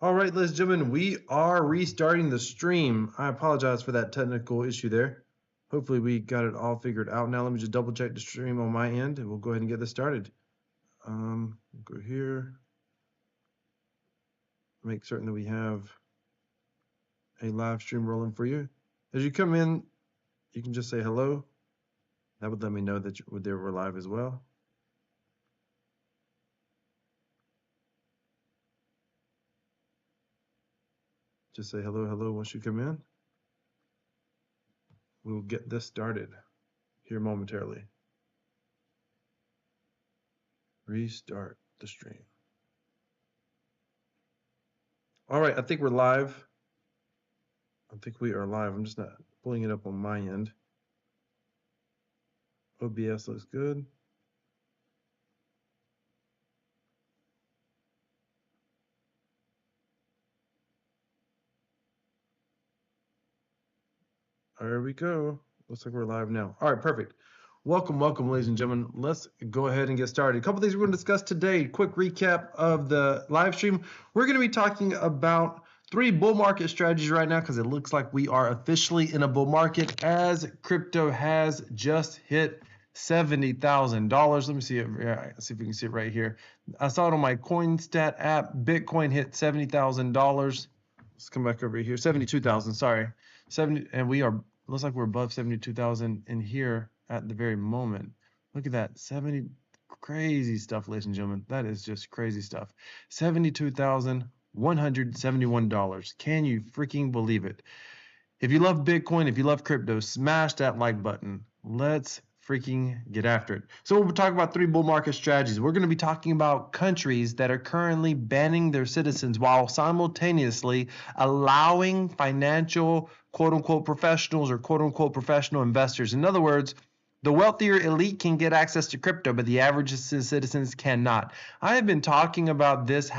All right, ladies and gentlemen, we are restarting the stream. I apologize for that technical issue there. Hopefully we got it all figured out now. Let me just double check the stream on my end and we'll go ahead and get this started. We'll go here. Make certain that we have a live stream rolling for you. As you come in, you can just say hello. That would let me know that they were live as well. Just say hello, hello once you come in. We'll get this started here momentarily. Restart the stream. All right, I think we're live. I think we are live. I'm just not pulling it up on my end. OBS looks good. There we go. Looks like we're live now. All right, perfect. Welcome, ladies and gentlemen. Let's go ahead and get started. A couple things we're going to discuss today. Quick recap of the live stream. We're going to be talking about 3 bull market strategies right now because it looks like we are officially in a bull market as crypto has just hit $70,000. Let me see it. See if we can see it right here. I saw it on my CoinStat app. Bitcoin hit $70,000. Let's come back over here. 72,000. Sorry, 70, and we are. Looks like we're above 72,000 in here at the very moment. Look at that. 70. Crazy stuff, ladies and gentlemen. That is just crazy stuff. $72,171. Can you freaking believe it? If you love Bitcoin, if you love crypto, smash that like button. Let's freaking get after it. So we'll talk about 3 bull market strategies. We're going to be talking about countries that are currently banning their citizens while simultaneously allowing financial quote-unquote professionals or quote-unquote professional investors. In other words, the wealthier elite can get access to crypto, but the average citizens cannot. I have been talking about this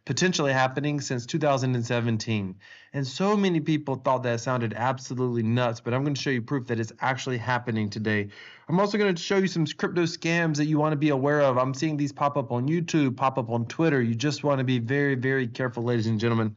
potentially happening since 2017. And so many people thought that sounded absolutely nuts, but I'm going to show you proof that it's actually happening today. I'm also going to show you some crypto scams that you want to be aware of. I'm seeing these pop up on YouTube, pop up on Twitter. You just want to be very, very careful, ladies and gentlemen.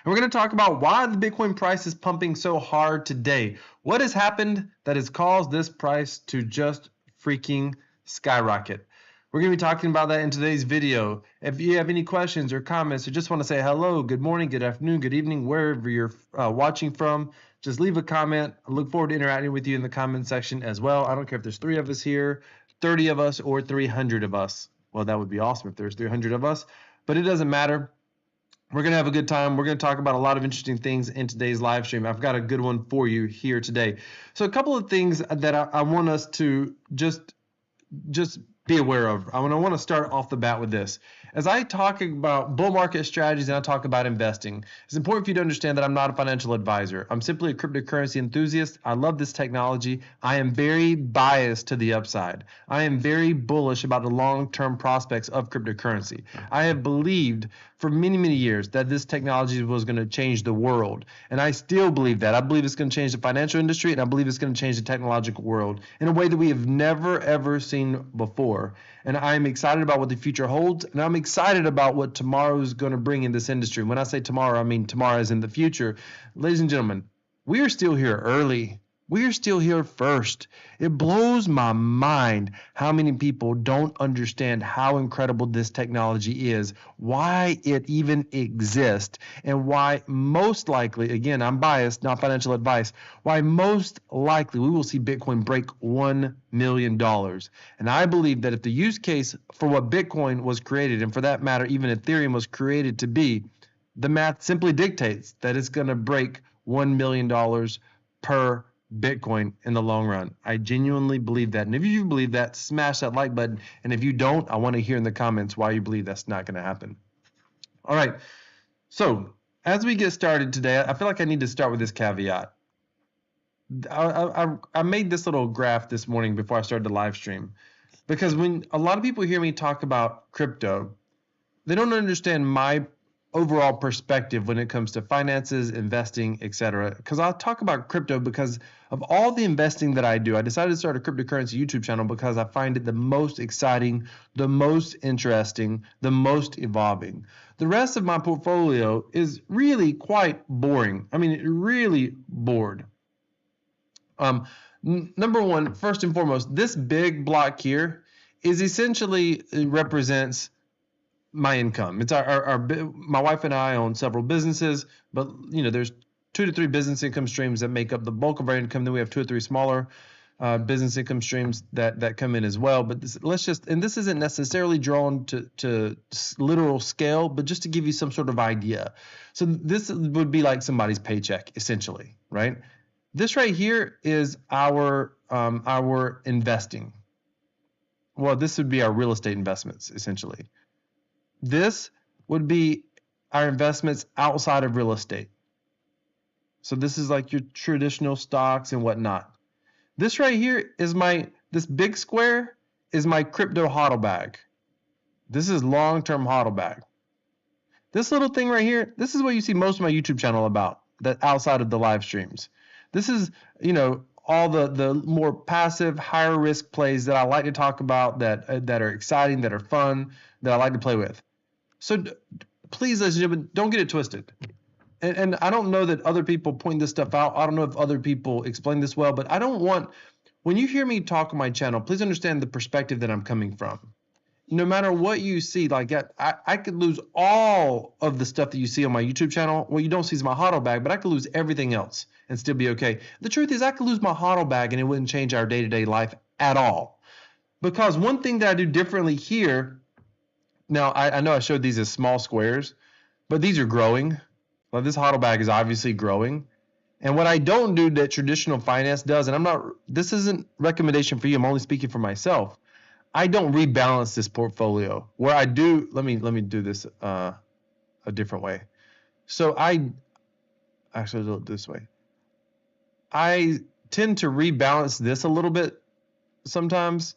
And we're going to talk about why the Bitcoin price is pumping so hard today. What has happened that has caused this price to just freaking skyrocket? We're going to be talking about that in today's video. If you have any questions or comments or just want to say hello, good morning, good afternoon, good evening, wherever you're watching from, just leave a comment. I look forward to interacting with you in the comment section as well. I don't care if there's 3 of us here, 30 of us, or 300 of us. Well, that would be awesome if there's 300 of us, but it doesn't matter. We're going to have a good time. We're going to talk about a lot of interesting things in today's live stream. I've got a good one for you here today. So a couple of things that I want us to just be aware of. I want to start off the bat with this. As I talk about bull market strategies and I talk about investing, it's important for you to understand that I'm not a financial advisor. I'm simply a cryptocurrency enthusiast. I love this technology. I am very biased to the upside. I am very bullish about the long-term prospects of cryptocurrency. I have believed for many, many years that this technology was going to change the world. And I still believe that. I believe it's going to change the financial industry, and I believe it's going to change the technological world in a way that we have never, ever seen before. And I'm excited about what the future holds, and I'm excited about what tomorrow is going to bring in this industry. When I say tomorrow, I mean tomorrow is in the future. Ladies and gentlemen, we are still here early. We are still here first. It blows my mind how many people don't understand how incredible this technology is, why it even exists, and why most likely, again, I'm biased, not financial advice, why most likely we will see Bitcoin break $1 million. And I believe that if the use case for what Bitcoin was created, and for that matter, even Ethereum was created to be, the math simply dictates that it's going to break $1 million per Bitcoin in the long run. I genuinely believe that. And if you believe that, smash that like button. And if you don't, I want to hear in the comments why you believe that's not going to happen. All right. So as we get started today, I feel like I need to start with this caveat. I made this little graph this morning before I started the live stream, because when a lot of people hear me talk about crypto, they don't understand my overall perspective when it comes to finances, investing, etc. Because I'll talk about crypto because of all the investing that I do. I decided to start a cryptocurrency YouTube channel because I find it the most exciting, the most interesting, the most evolving. The rest of my portfolio is really quite boring. I mean, really bored. Number one, first and foremost, this big block here is essentially represents my income. It's our my wife and I own several businesses, but there's 2 to 3 business income streams that make up the bulk of our income. Then we have 2 or 3 smaller business income streams that come in as well. But this isn't necessarily drawn to literal scale, but just to give you some sort of idea. So this would be like somebody's paycheck essentially, right? This right here is our investing. Well, this would be our real estate investments essentially. This would be our investments outside of real estate. So this is like your traditional stocks and whatnot. This right here is this big square is my crypto hodl bag. This is long-term hodl bag. This little thing right here, this is what you see most of my YouTube channel about, that outside of the live streams. This is, all the more passive, higher risk plays that I like to talk about that are exciting, that are fun, that I like to play with. So please, ladies and gentlemen, don't get it twisted. And I don't know that other people point this stuff out. I don't know if other people explain this well, but I don't want, when you hear me talk on my channel, please understand the perspective that I'm coming from. No matter what you see, like I could lose all of the stuff that you see on my YouTube channel. What you don't see is my hodl bag, but I could lose everything else and still be okay. The truth is I could lose my hodl bag and it wouldn't change our day-to-day life at all. Because one thing that I do differently here, now, I know I showed these as small squares, but these are growing. Well, this hodl bag is obviously growing. And what I don't do that traditional finance does, and this isn't recommendation for you, I'm only speaking for myself. I don't rebalance this portfolio. Where I do, let me do this a different way. So actually do it this way. I tend to rebalance this a little bit sometimes.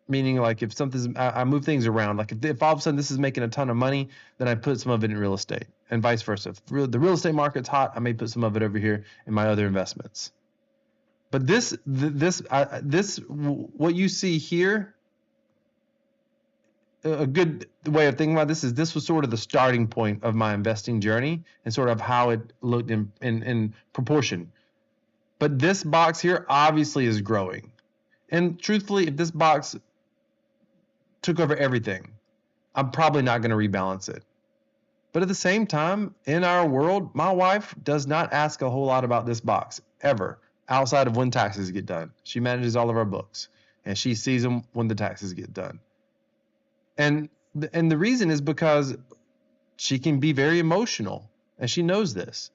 Meaning like if I move things around, like if all of a sudden this is making a ton of money, then I put some of it in real estate and vice versa. If the real estate market's hot, I may put some of it over here in my other investments. But this what you see here, a good way of thinking about this is this was sort of the starting point of my investing journey and sort of how it looked in proportion. But this box here obviously is growing. And truthfully, if this box took over everything, I'm probably not going to rebalance it. But at the same time, in our world, my wife does not ask a whole lot about this box ever, outside of when taxes get done. She manages all of our books and she sees them when the taxes get done. And the reason is because she can be very emotional and she knows this.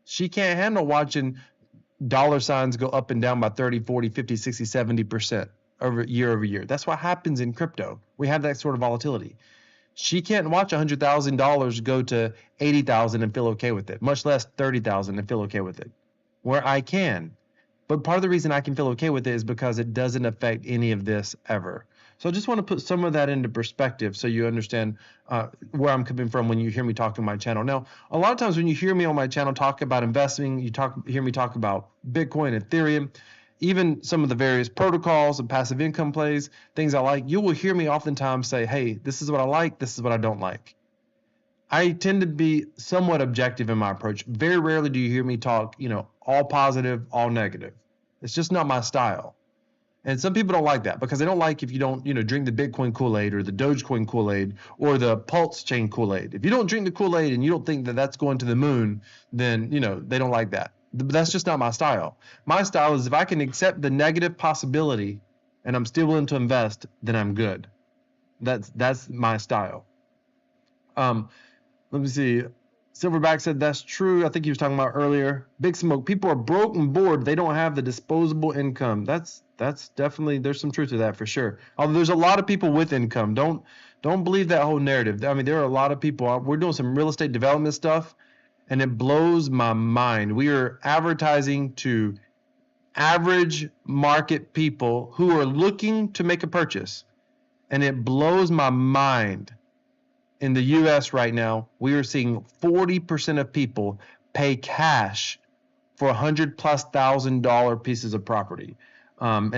She can't handle watching dollar signs go up and down by 30, 40, 50, 60, 70% over year. That's what happens in crypto. We have that sort of volatility. She can't watch $100,000 go to 80,000 and feel okay with it, much less 30,000 and feel okay with it, where I can. But part of the reason I can feel okay with it is because it doesn't affect any of this ever. So I just want to put some of that into perspective so you understand where I'm coming from when you hear me talk on my channel. Now, a lot of times when you hear me on my channel talk about investing, hear me talk about Bitcoin, Ethereum, even some of the various protocols and passive income plays, things I like, you will hear me oftentimes say, hey, this is what I like, this is what I don't like. I tend to be somewhat objective in my approach. Very rarely do you hear me talk, all positive, all negative. It's just not my style. And some people don't like that because they don't like if you don't, drink the Bitcoin Kool-Aid or the Dogecoin Kool-Aid or the Pulse Chain Kool-Aid. If you don't drink the Kool-Aid and you don't think that that's going to the moon, then, they don't like that. That's just not my style. My style is if I can accept the negative possibility and I'm still willing to invest, then I'm good. That's my style. Let me see. Silverback said that's true. I think he was talking about earlier. Big Smoke. People are broke and bored. They don't have the disposable income. That's definitely, there's some truth to that for sure. Although there's a lot of people with income. Don't believe that whole narrative. I mean, there are a lot of people. We're doing some real estate development stuff, and it blows my mind. We are advertising to average market people who are looking to make a purchase, and it blows my mind. in the US right now, we are seeing 40% of people pay cash for $100,000+ pieces of property. I'm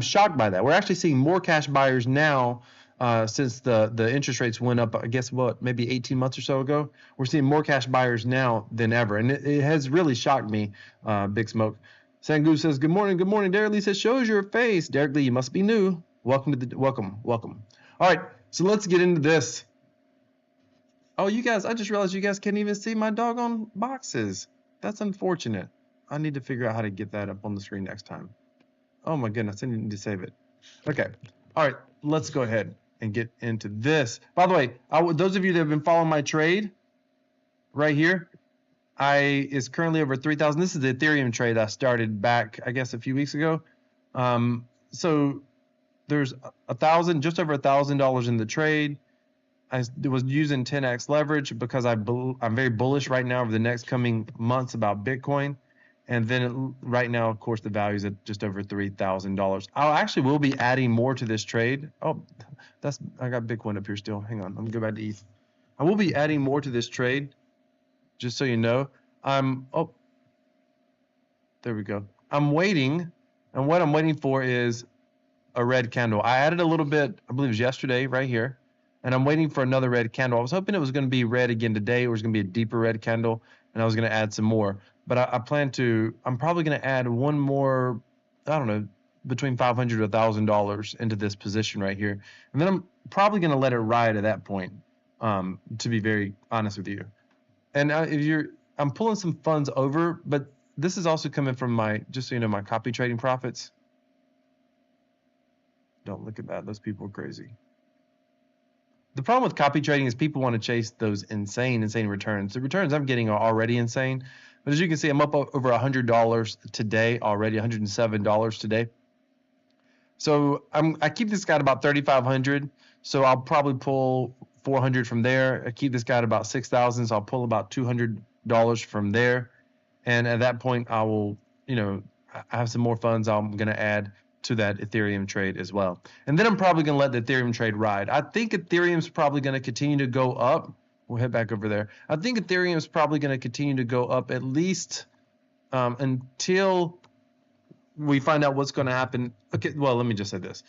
shocked by that. We're actually seeing more cash buyers now since the interest rates went up, I guess, maybe 18 months or so ago. We're seeing more cash buyers now than ever. And it has really shocked me, Big Smoke. Sangu says, good morning, Derek Lee says, shows your face. Derek Lee, you must be new. Welcome. All right, so let's get into this. Oh, you guys, I just realized you guys can't even see my doggone boxes. That's unfortunate. I need to figure out how to get that up on the screen next time. Oh my goodness, I need to save it. Okay, all right, let's go ahead and get into this. By the way, those of you that have been following my trade right here, is currently over 3,000. This is the Ethereum trade I started back, I guess, a few weeks ago. So there's just over $1,000 in the trade. I was using 10x leverage because I'm very bullish right now over the next coming months about Bitcoin. And then right now, of course, the value is at just over $3,000. I actually will be adding more to this trade. Oh, I got Bitcoin up here still. Hang on, let me go back to ETH. I will be adding more to this trade, just so you know. Oh, there we go. I'm waiting, and what I'm waiting for is a red candle. I added a little bit, I believe it was yesterday, right here. And I'm waiting for another red candle. I was hoping it was going to be red again today, or it was going to be a deeper red candle, and I was going to add some more. But I'm probably going to add one more, I don't know, between $500 to $1,000 into this position right here. And then I'm probably going to let it ride at that point, to be very honest with you. And I'm pulling some funds over, but this is also coming from just so you know, my copy trading profits. Don't look at that. Those people are crazy. The problem with copy trading is people want to chase those insane returns. The returns I'm getting are already insane. But as you can see, I'm up over $100 today already, $107 today. So I keep this guy at about 3,500. So I'll probably pull 400 from there. I keep this guy at about 6,000. So I'll pull about $200 from there. And at that point, I will, I have some more funds I'm going to add to that Ethereum trade as well. And then I'm probably going to let the Ethereum trade ride. I think Ethereum's probably going to continue to go up. We'll head back over there. I think Ethereum is probably going to continue to go up at least until we find out what's going to happen. Okay, well, let me just say this.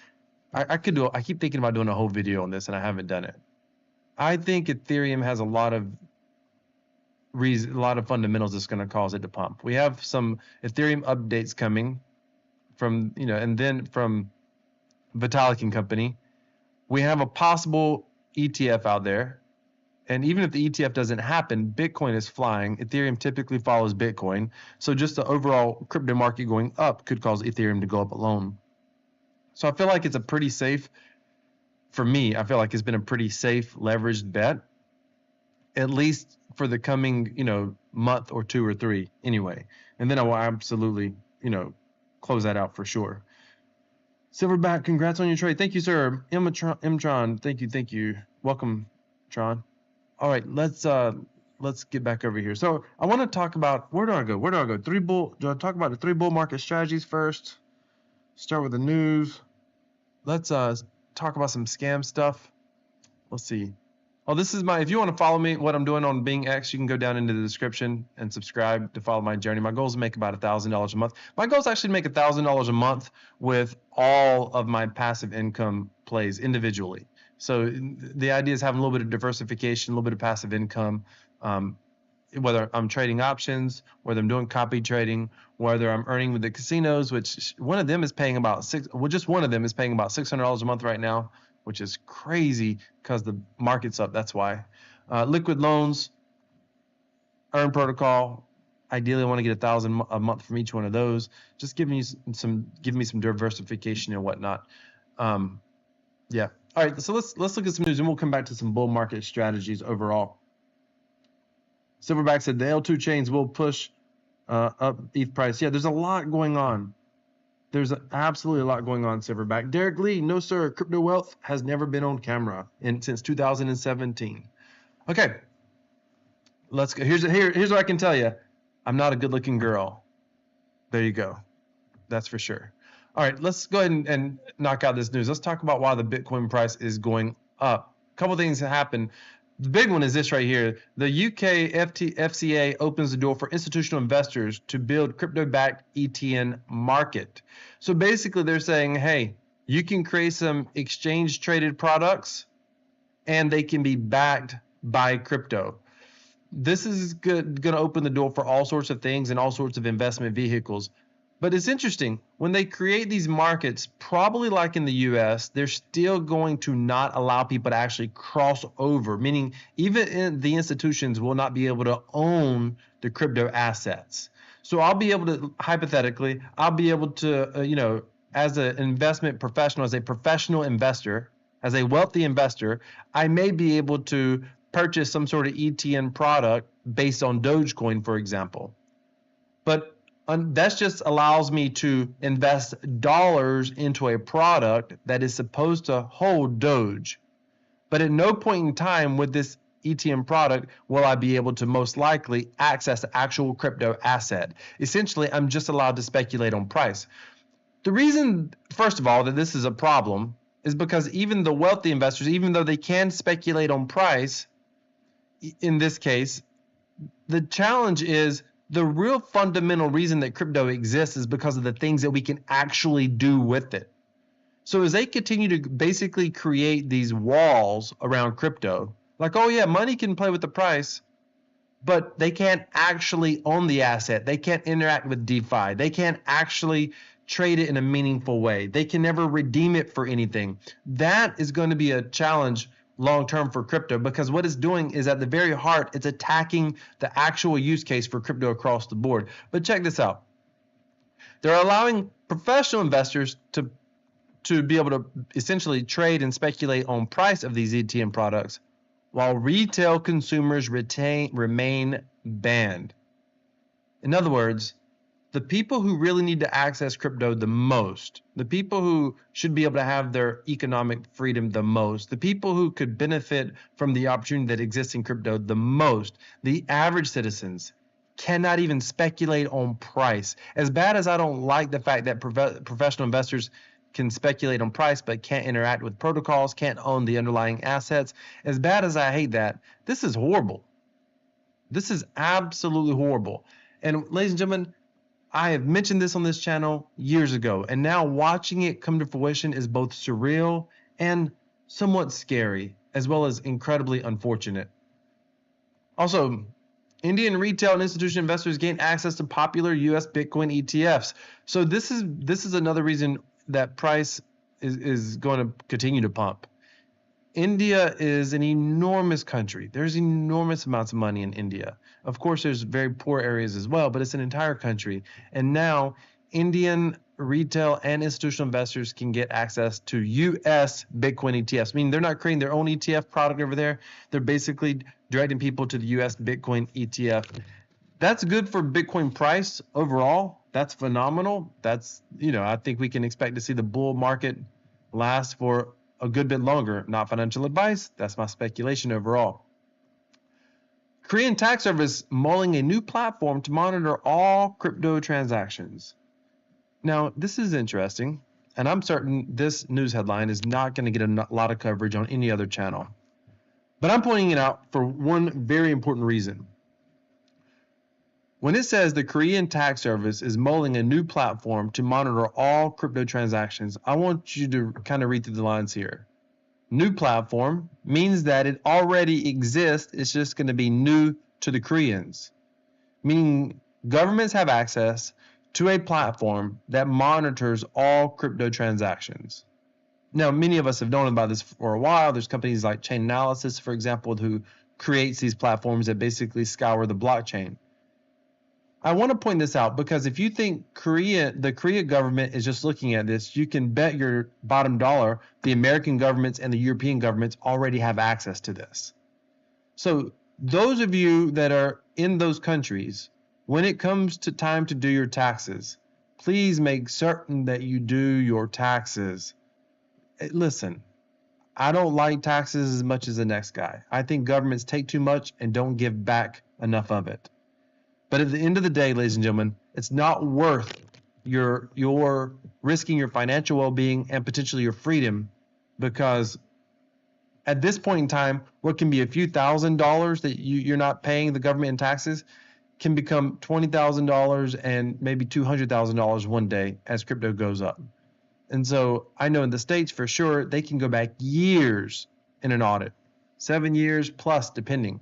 I keep thinking about doing a whole video on this, and I haven't done it. I think Ethereum has a lot of fundamentals that's going to cause it to pump. We have some Ethereum updates coming from, and then from Vitalik and company. We have a possible ETF out there. And even if the ETF doesn't happen, Bitcoin is flying. Ethereum typically follows Bitcoin. So just the overall crypto market going up could cause Ethereum to go up alone. So I feel like it's a pretty safe, for me, I feel like it's been a pretty safe leveraged bet, at least for the coming, month or two or three anyway. And then I will absolutely, close that out for sure. Silverback, congrats on your trade. Thank you, sir. Mtron, thank you. Welcome, Tron. All right, let's get back over here. So I want to talk about, where do I go? Do I talk about the 3 bull market strategies first? Start with the news. Let's talk about some scam stuff. Let's see. Oh, this is if you want to follow me, what I'm doing on BingX, you can go down into the description and subscribe to follow my journey. My goal is to make about $1,000 a month. My goal is actually to make $1,000 a month with all of my passive income plays individually. So the idea is having a little bit of diversification, a little bit of passive income, whether I'm trading options, whether I'm doing copy trading, whether I'm earning with the casinos, which one of them is paying about just one of them is paying about $600 a month right now, which is crazy because the market's up. That's why. Liquid loans, earn protocol. Ideally, I want to get $1,000 a month from each one of those. Just give me some diversification and whatnot. Yeah. All right. So let's look at some news, and we'll come back to some bull market strategies overall. Silverback said the L2 chains will push up ETH price. Yeah, there's a lot going on. There's absolutely a lot going on, Silverback. Derek Lee, no sir, Crypto Wealth has never been on camera since 2017. Okay, let's go. Here's what I can tell you. I'm not a good-looking girl. There you go. That's for sure. All right, let's go ahead and knock out this news. Let's talk about why the Bitcoin price is going up. couple things that happen. The big one is this right here. The UK FCA opens the door for institutional investors to build crypto-backed ETN market. So basically they're saying, hey, you can create some exchange-traded products and they can be backed by crypto. This is going to open the door for all sorts of things and all sorts of investment vehicles. But it's interesting, when they create these markets, probably like in the US, they're still going to not allow people to actually cross over, meaning even the institutions will not be able to own the crypto assets. So I'll be able to, hypothetically, I'll be able to, as an investment professional, as a professional investor, as a wealthy investor, I may be able to purchase some sort of ETN product based on Dogecoin, for example. But that just allows me to invest dollars into a product that is supposed to hold Doge. But at no point in time with this ETN product will I be able to most likely access the actual crypto asset. Essentially, I'm just allowed to speculate on price. The reason, first of all, that this is a problem is because even the wealthy investors, even though they can speculate on price, in this case, the challenge is the real fundamental reason that crypto exists is because of the things that we can actually do with it. So as they continue to basically create these walls around crypto, like, oh yeah, money can play with the price, but they can't actually own the asset. They can't interact with DeFi. They can't actually trade it in a meaningful way. They can never redeem it for anything. That is going to be a challenge long-term for crypto, because what it's doing is at the very heart, it's attacking the actual use case for crypto across the board. But check this out. They're allowing professional investors to be able to essentially trade and speculate on price of these ETN products, while retail consumers remain banned. In other words, the people who really need to access crypto the most, the people who should be able to have their economic freedom the most, the people who could benefit from the opportunity that exists in crypto the most, the average citizens, cannot even speculate on price. As bad as I don't like the fact that professional investors can speculate on price but can't interact with protocols, can't own the underlying assets, as bad as I hate that, this is horrible. This is absolutely horrible. And ladies and gentlemen, I have mentioned this on this channel years ago, and now watching it come to fruition is both surreal and somewhat scary, as well as incredibly unfortunate. Also, Indian retail and institutional investors gain access to popular US Bitcoin ETFs. So this is another reason that price is going to continue to pump. India is an enormous country. There's enormous amounts of money in India. Of course, there's very poor areas as well, but it's an entire country. And now Indian retail and institutional investors can get access to US Bitcoin ETFs. I mean, they're not creating their own ETF product over there. They're basically directing people to the US Bitcoin ETF. That's good for Bitcoin price overall. That's phenomenal. That's, I think we can expect to see the bull market last for a good bit longer. Not financial advice. That's my speculation overall. Korean tax service mulling a new platform to monitor all crypto transactions. Now, this is interesting, and I'm certain this news headline is not going to get a lot of coverage on any other channel. But I'm pointing it out for one very important reason. When it says the Korean tax service is mulling a new platform to monitor all crypto transactions, I want you to kind of read through the lines here. New platform means that it already exists. It's just going to be new to the Koreans, meaning governments have access to a platform that monitors all crypto transactions. Now, many of us have known about this for a while. There's companies like Chainalysis, for example, who creates these platforms that basically scour the blockchain. I want to point this out because if you think the Korea government is just looking at this, you can bet your bottom dollar the American governments and the European governments already have access to this. So those of you that are in those countries, when it comes to time to do your taxes, please make certain that you do your taxes. Listen, I don't like taxes as much as the next guy. I think governments take too much and don't give back enough of it. But at the end of the day, ladies and gentlemen, it's not worth your risking your financial well-being and potentially your freedom because at this point in time, what can be a few $1,000s that you're not paying the government in taxes can become $20,000 and maybe $200,000 one day as crypto goes up. And so I know in the States for sure, they can go back years in an audit, 7 years plus depending.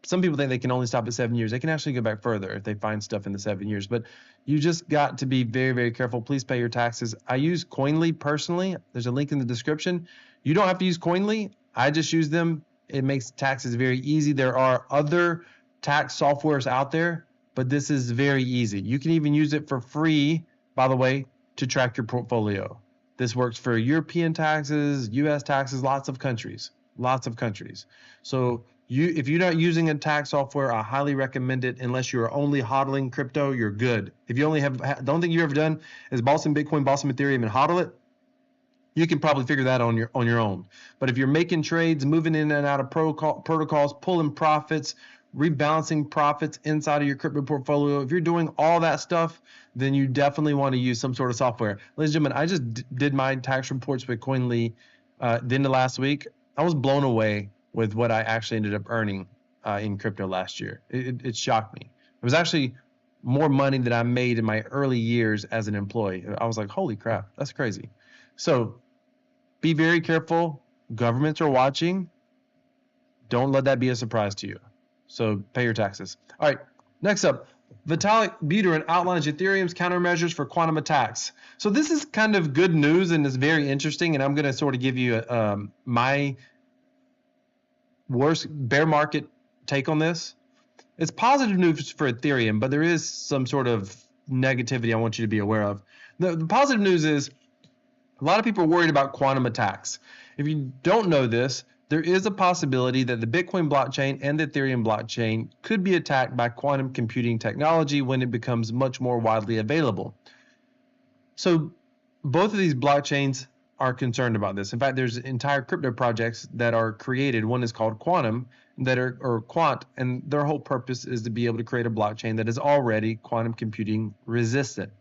Some people think they can only stop at 7 years. They can actually go back further if they find stuff in the 7 years. But you just got to be very, very careful. Please pay your taxes. I use Coinly personally. There's a link in the description. You don't have to use Coinly. I just use them. It makes taxes very easy. There are other tax softwares out there, but this is very easy. You can even use it for free, by the way, to track your portfolio. This works for European taxes, US taxes, lots of countries. So if you're not using a tax software, I highly recommend it. Unless you're only hodling crypto, you're good. If you only have, the only thing you've ever done is bought some Bitcoin, bought some Ethereum, and hodl it, you can probably figure that on your own. But if you're making trades, moving in and out of protocols, pulling profits, rebalancing profits inside of your crypto portfolio, if you're doing all that stuff, then you definitely want to use some sort of software. Ladies and gentlemen, I just did my tax reports with Coinly the end of last week. I was blown away with what I actually ended up earning in crypto last year. It shocked me. It was actually more money than I made in my early years as an employee. I was like, holy crap, that's crazy. So be very careful. Governments are watching. Don't let that be a surprise to you. So pay your taxes. All right, next up, Vitalik Buterin outlines Ethereum's countermeasures for quantum attacks. So this is kind of good news and it's very interesting, and I'm going to sort of give you my worst bear market take on this. It's positive news for Ethereum, but there is some sort of negativity I want you to be aware of. The positive news is a lot of people are worried about quantum attacks. If you don't know this, there is a possibility that the Bitcoin blockchain and the Ethereum blockchain could be attacked by quantum computing technology when it becomes much more widely available. So both of these blockchains are concerned about this. In fact, there's entire crypto projects that are created. One is called Quantum, or Quant, and their whole purpose is to be able to create a blockchain that is already quantum computing resistant.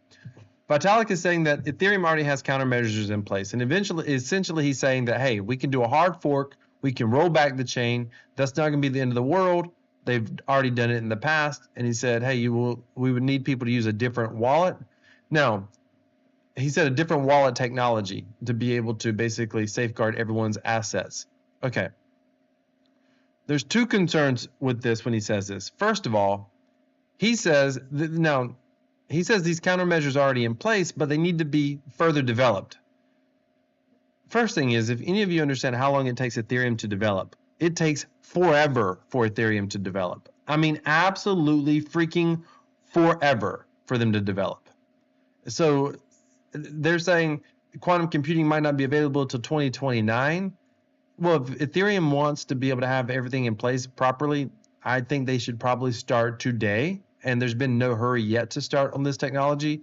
Vitalik is saying that Ethereum already has countermeasures in place, and essentially he's saying that, hey, we can do a hard fork, we can roll back the chain. That's not going to be the end of the world. They've already done it in the past, and he said, hey, we would need people to use a different wallet. Now, he said a different wallet technology to be able to basically safeguard everyone's assets. Okay. There's two concerns with this when he says this. First of all, he says these countermeasures are already in place, but they need to be further developed. First thing is, if any of you understand how long it takes Ethereum to develop, it takes forever for Ethereum to develop. I mean, absolutely freaking forever for them to develop. So they're saying quantum computing might not be available until 2029. Well, if Ethereum wants to be able to have everything in place properly, I think they should probably start today. And there's been no hurry yet to start on this technology.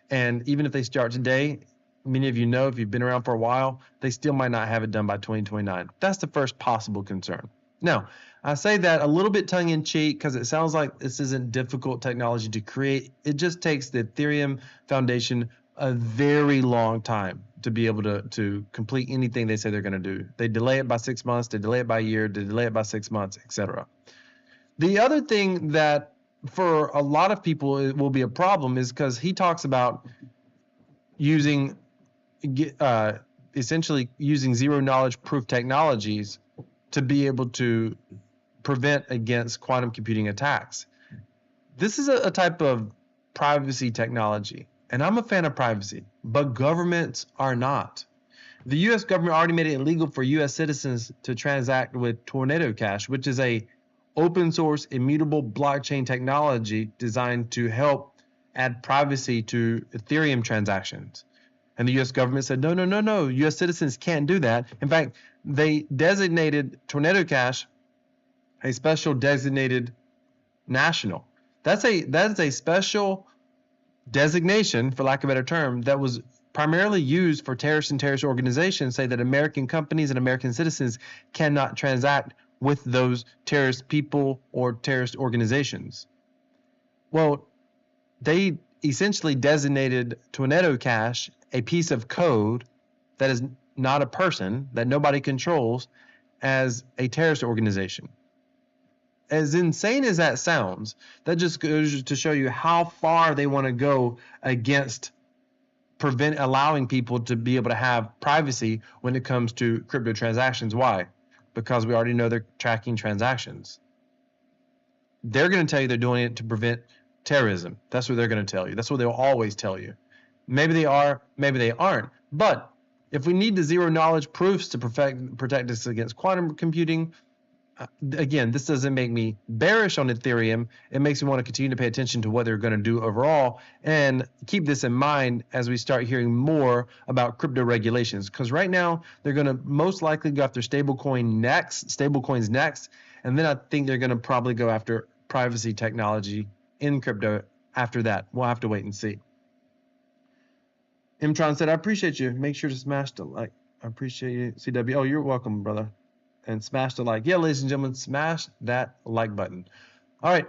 And even if they start today, many of you know, if you've been around for a while, they still might not have it done by 2029. That's the first possible concern. Now, I say that a little bit tongue-in-cheek because it sounds like this isn't difficult technology to create. It just takes the Ethereum Foundation a very long time to be able to complete anything they say they're going to do. They delay it by 6 months, they delay it by a year, they delay it by 6 months, etc. The other thing that for a lot of people it will be a problem is because he talks about essentially using zero knowledge proof technologies to be able to prevent against quantum computing attacks. This is a type of privacy technology, and I'm a fan of privacy, but governments are not. The U.S. government already made it illegal for U.S. citizens to transact with Tornado Cash, which is a open source immutable blockchain technology designed to help add privacy to Ethereum transactions. And the U.S. government said, no, U.S. citizens can't do that. In fact, they designated Tornado Cash a special designated national. That is a special designation, for lack of a better term, that was primarily used for terrorists and terrorist organizations, say that American companies and American citizens cannot transact with those terrorist people or terrorist organizations. Well, they essentially designated Tornado Cash a piece of code that is not a person, that nobody controls, as a terrorist organization. As insane as that sounds, that just goes to show you how far they want to go against allowing people to be able to have privacy when it comes to crypto transactions. Why? Because we already know they're tracking transactions. They're going to tell you they're doing it to prevent terrorism. That's what they're going to tell you. That's what they'll always tell you. Maybe they are, maybe they aren't. But if we need the zero knowledge proofs to protect us against quantum computing, again, this doesn't make me bearish on Ethereum. It makes me want to continue to pay attention to what they're going to do overall and keep this in mind as we start hearing more about crypto regulations. Because right now, they're going to most likely go after stablecoins next. And then I think they're going to probably go after privacy technology in crypto after that. We'll have to wait and see. Imtron said, I appreciate you. Make sure to smash the like. I appreciate you, CW. Oh, you're welcome, brother. And smash the like. Yeah, ladies and gentlemen, smash that like button. All right.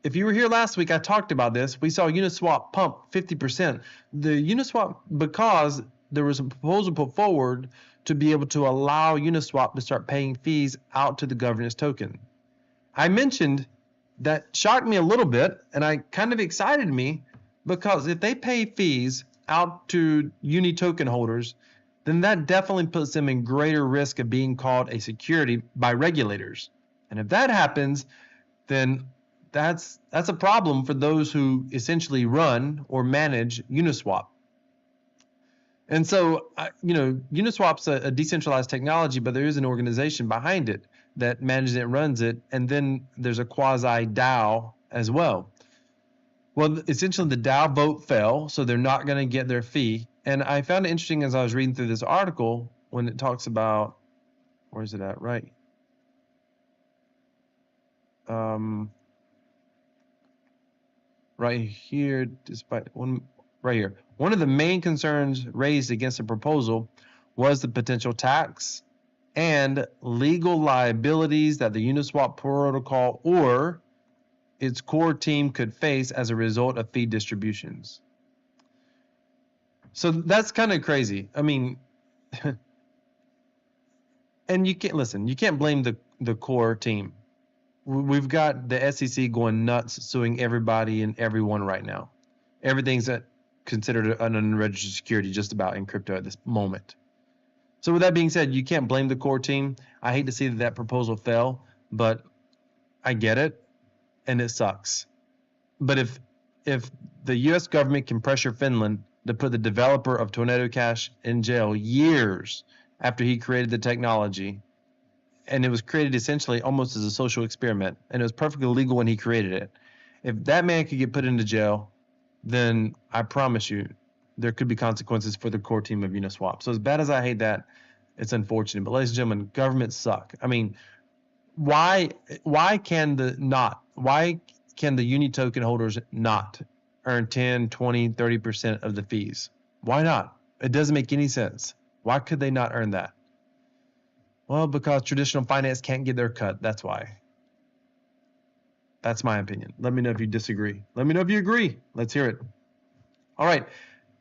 If you were here last week, I talked about this. We saw Uniswap pump 50%. The Uniswap, because there was a proposal put forward to be able to allow Uniswap to start paying fees out to the governance token. I mentioned that shocked me a little bit, and I kind of excited me, because if they pay fees out to Uni token holders, then that definitely puts them in greater risk of being called a security by regulators. And if that happens, then that's a problem for those who essentially run or manage Uniswap. And so, Uniswap's a decentralized technology, but there is an organization behind it that manages it, runs it, and then there's a quasi DAO as well. Well, essentially the DAO vote fell, so they're not going to get their fee. And I found it interesting as I was reading through this article when it talks about, where is it at? Right. Right here, right here. One of the main concerns raised against the proposal was the potential tax and legal liabilities that the Uniswap protocol or its core team could face as a result of fee distributions. So that's kind of crazy. I mean, and you can't blame the core team. We've got the SEC going nuts, suing everybody and everyone right now. Everything's considered an unregistered security just about in crypto at this moment. So with that being said, you can't blame the core team. I hate to see that proposal fell, but I get it, and it sucks. But if the U.S. government can pressure Finland to put the developer of Tornado Cash in jail years after he created the technology, and it was created essentially almost as a social experiment, and it was perfectly legal when he created it. If that man could get put into jail, then I promise you there could be consequences for the core team of Uniswap. So as bad as I hate that, it's unfortunate. But ladies and gentlemen, governments suck. I mean, why can the Uni token holders not earn 10, 20, 30% of the fees? Why not? It doesn't make any sense. Why could they not earn that? Well, because traditional finance can't get their cut. That's why. That's my opinion. Let me know if you disagree. Let me know if you agree. Let's hear it. All right.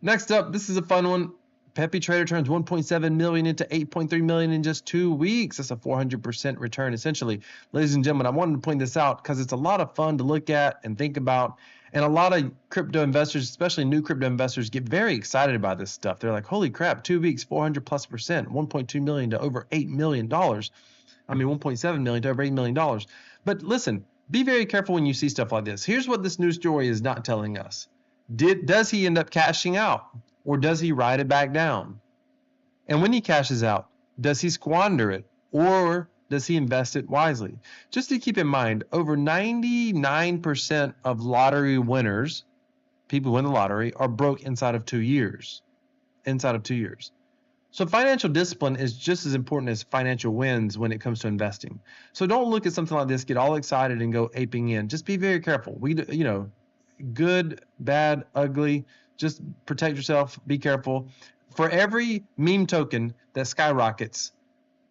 Next up, this is a fun one. Pepy trader turns 1.7 million into 8.3 million in just 2 weeks. That's a 400% return, essentially. Ladies and gentlemen, I wanted to point this out because it's a lot of fun to look at and think about. And a lot of crypto investors, especially new crypto investors, get very excited about this stuff. They're like, holy crap, 2 weeks, 400+%, 1.2 million to over $8 million. I mean, 1.7 million to over $8 million. But listen, be very careful when you see stuff like this. Here's what this news story is not telling us. Does he end up cashing out, or does he ride it back down? And when he cashes out, does he squander it, or does he invest it wisely? Just to keep in mind, over 99% of lottery winners, people who win the lottery, are broke inside of 2 years. So financial discipline is just as important as financial wins when it comes to investing. So don't look at something like this, get all excited and go aping in. Just be very careful. Good, bad, ugly, just protect yourself, be careful. For every meme token that skyrockets,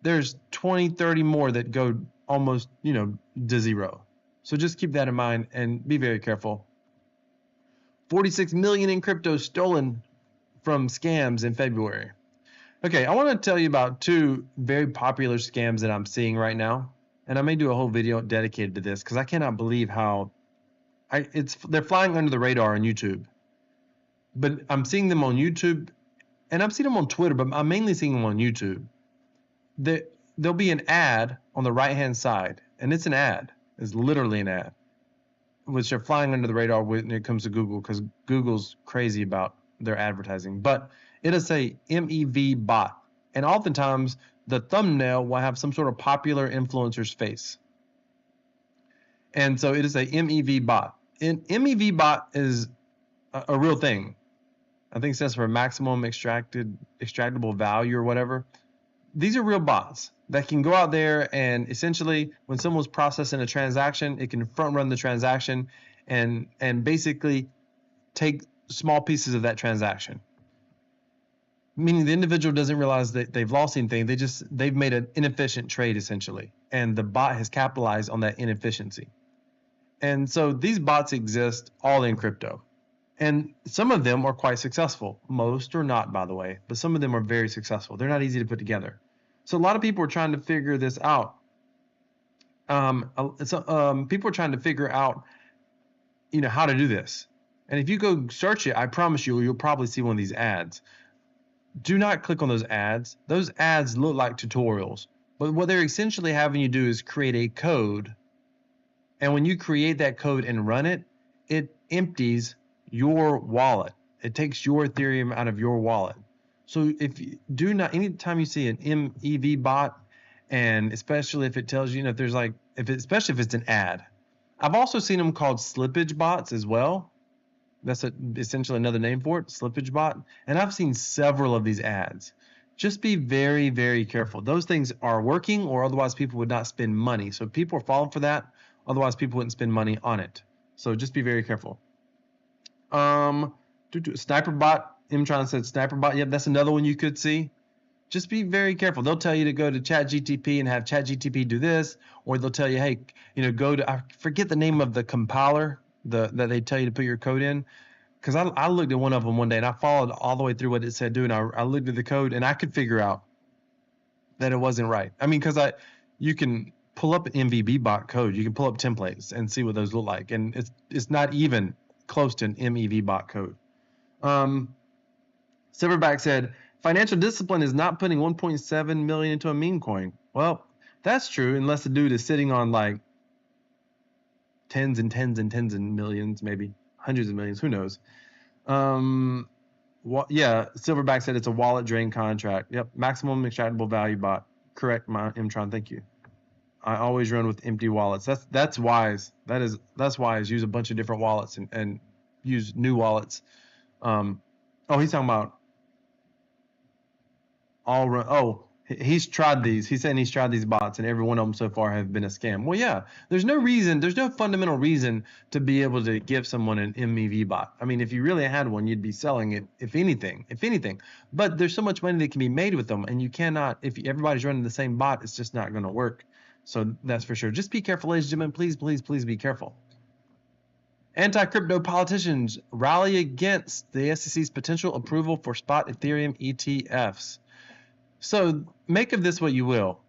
there's 20, 30 more that go almost, to zero. So just keep that in mind and be very careful. 46 million in crypto stolen from scams in February. Okay, I want to tell you about two very popular scams that I'm seeing right now, and I may do a whole video dedicated to this because I cannot believe how they're flying under the radar on YouTube. But I'm seeing them on YouTube, and I'm seeing them on Twitter, but I'm mainly seeing them on YouTube. There'll be an ad on the right-hand side, and it's an ad. It's literally an ad, which are flying under the radar when it comes to Google because Google's crazy about their advertising. But it'll say MEV bot, and oftentimes the thumbnail will have some sort of popular influencer's face. And so it is a MEV bot. And MEV bot is a real thing. I think it stands for maximum extractable value or whatever. These are real bots that can go out there and essentially when someone's processing a transaction, it can front run the transaction and basically take small pieces of that transaction. Meaning the individual doesn't realize that they've lost anything. They've made an inefficient trade essentially. And the bot has capitalized on that inefficiency. And so these bots exist all in crypto. And some of them are quite successful. Most are not, by the way, but some of them are very successful. They're not easy to put together. So a lot of people are trying to figure this out. People are trying to figure out, how to do this. And if you go search it, I promise you'll probably see one of these ads. Do not click on those ads. Those ads look like tutorials, but what they're essentially having you do is create a code. And when you create that code and run it, it empties your wallet. It takes your Ethereum out of your wallet. So anytime you see an MEV bot, and especially if it tells you, especially if it's an ad. I've also seen them called slippage bots as well. That's essentially another name for it, slippage bot. And I've seen several of these ads. Just be very, very careful. Those things are working, or otherwise people would not spend money. So people are falling for that. Otherwise people wouldn't spend money on it. So just be very careful. Sniper bot. Imtron said sniper bot. Yep, that's another one you could see. Just be very careful. They'll tell you to go to ChatGTP and have ChatGTP do this, or they'll tell you, hey, go to, I forget the name of the compiler that they tell you to put your code in. Because I looked at one of them one day and I followed all the way through what it said do, and I looked at the code and I could figure out that it wasn't right. I mean, because you can pull up an MVB bot code, you can pull up templates and see what those look like, and it's not even close to an MEV bot code. Silverback said, financial discipline is not putting 1.7 million into a meme coin. Well, that's true, unless the dude is sitting on like tens and tens and tens and millions, maybe hundreds of millions, who knows. Silverback said it's a wallet drain contract. Yep, maximum extractable value bot. Correct, my Mtron, thank you. I always run with empty wallets. That's wise. That's wise. Use a bunch of different wallets and use new wallets. He's talking about he's tried these. He's saying he's tried these bots, and every one of them so far have been a scam. Well, yeah, there's no fundamental reason to be able to give someone an MEV bot. I mean, if you really had one, you'd be selling it, if anything. But there's so much money that can be made with them, and you cannot, if everybody's running the same bot, it's just not going to work. So that's for sure. Just be careful, ladies and gentlemen. Please, please, please be careful. AntiCrypto Politicians rally against the SEC's potential approval for spot Ethereum ETFs. So make of this what you will.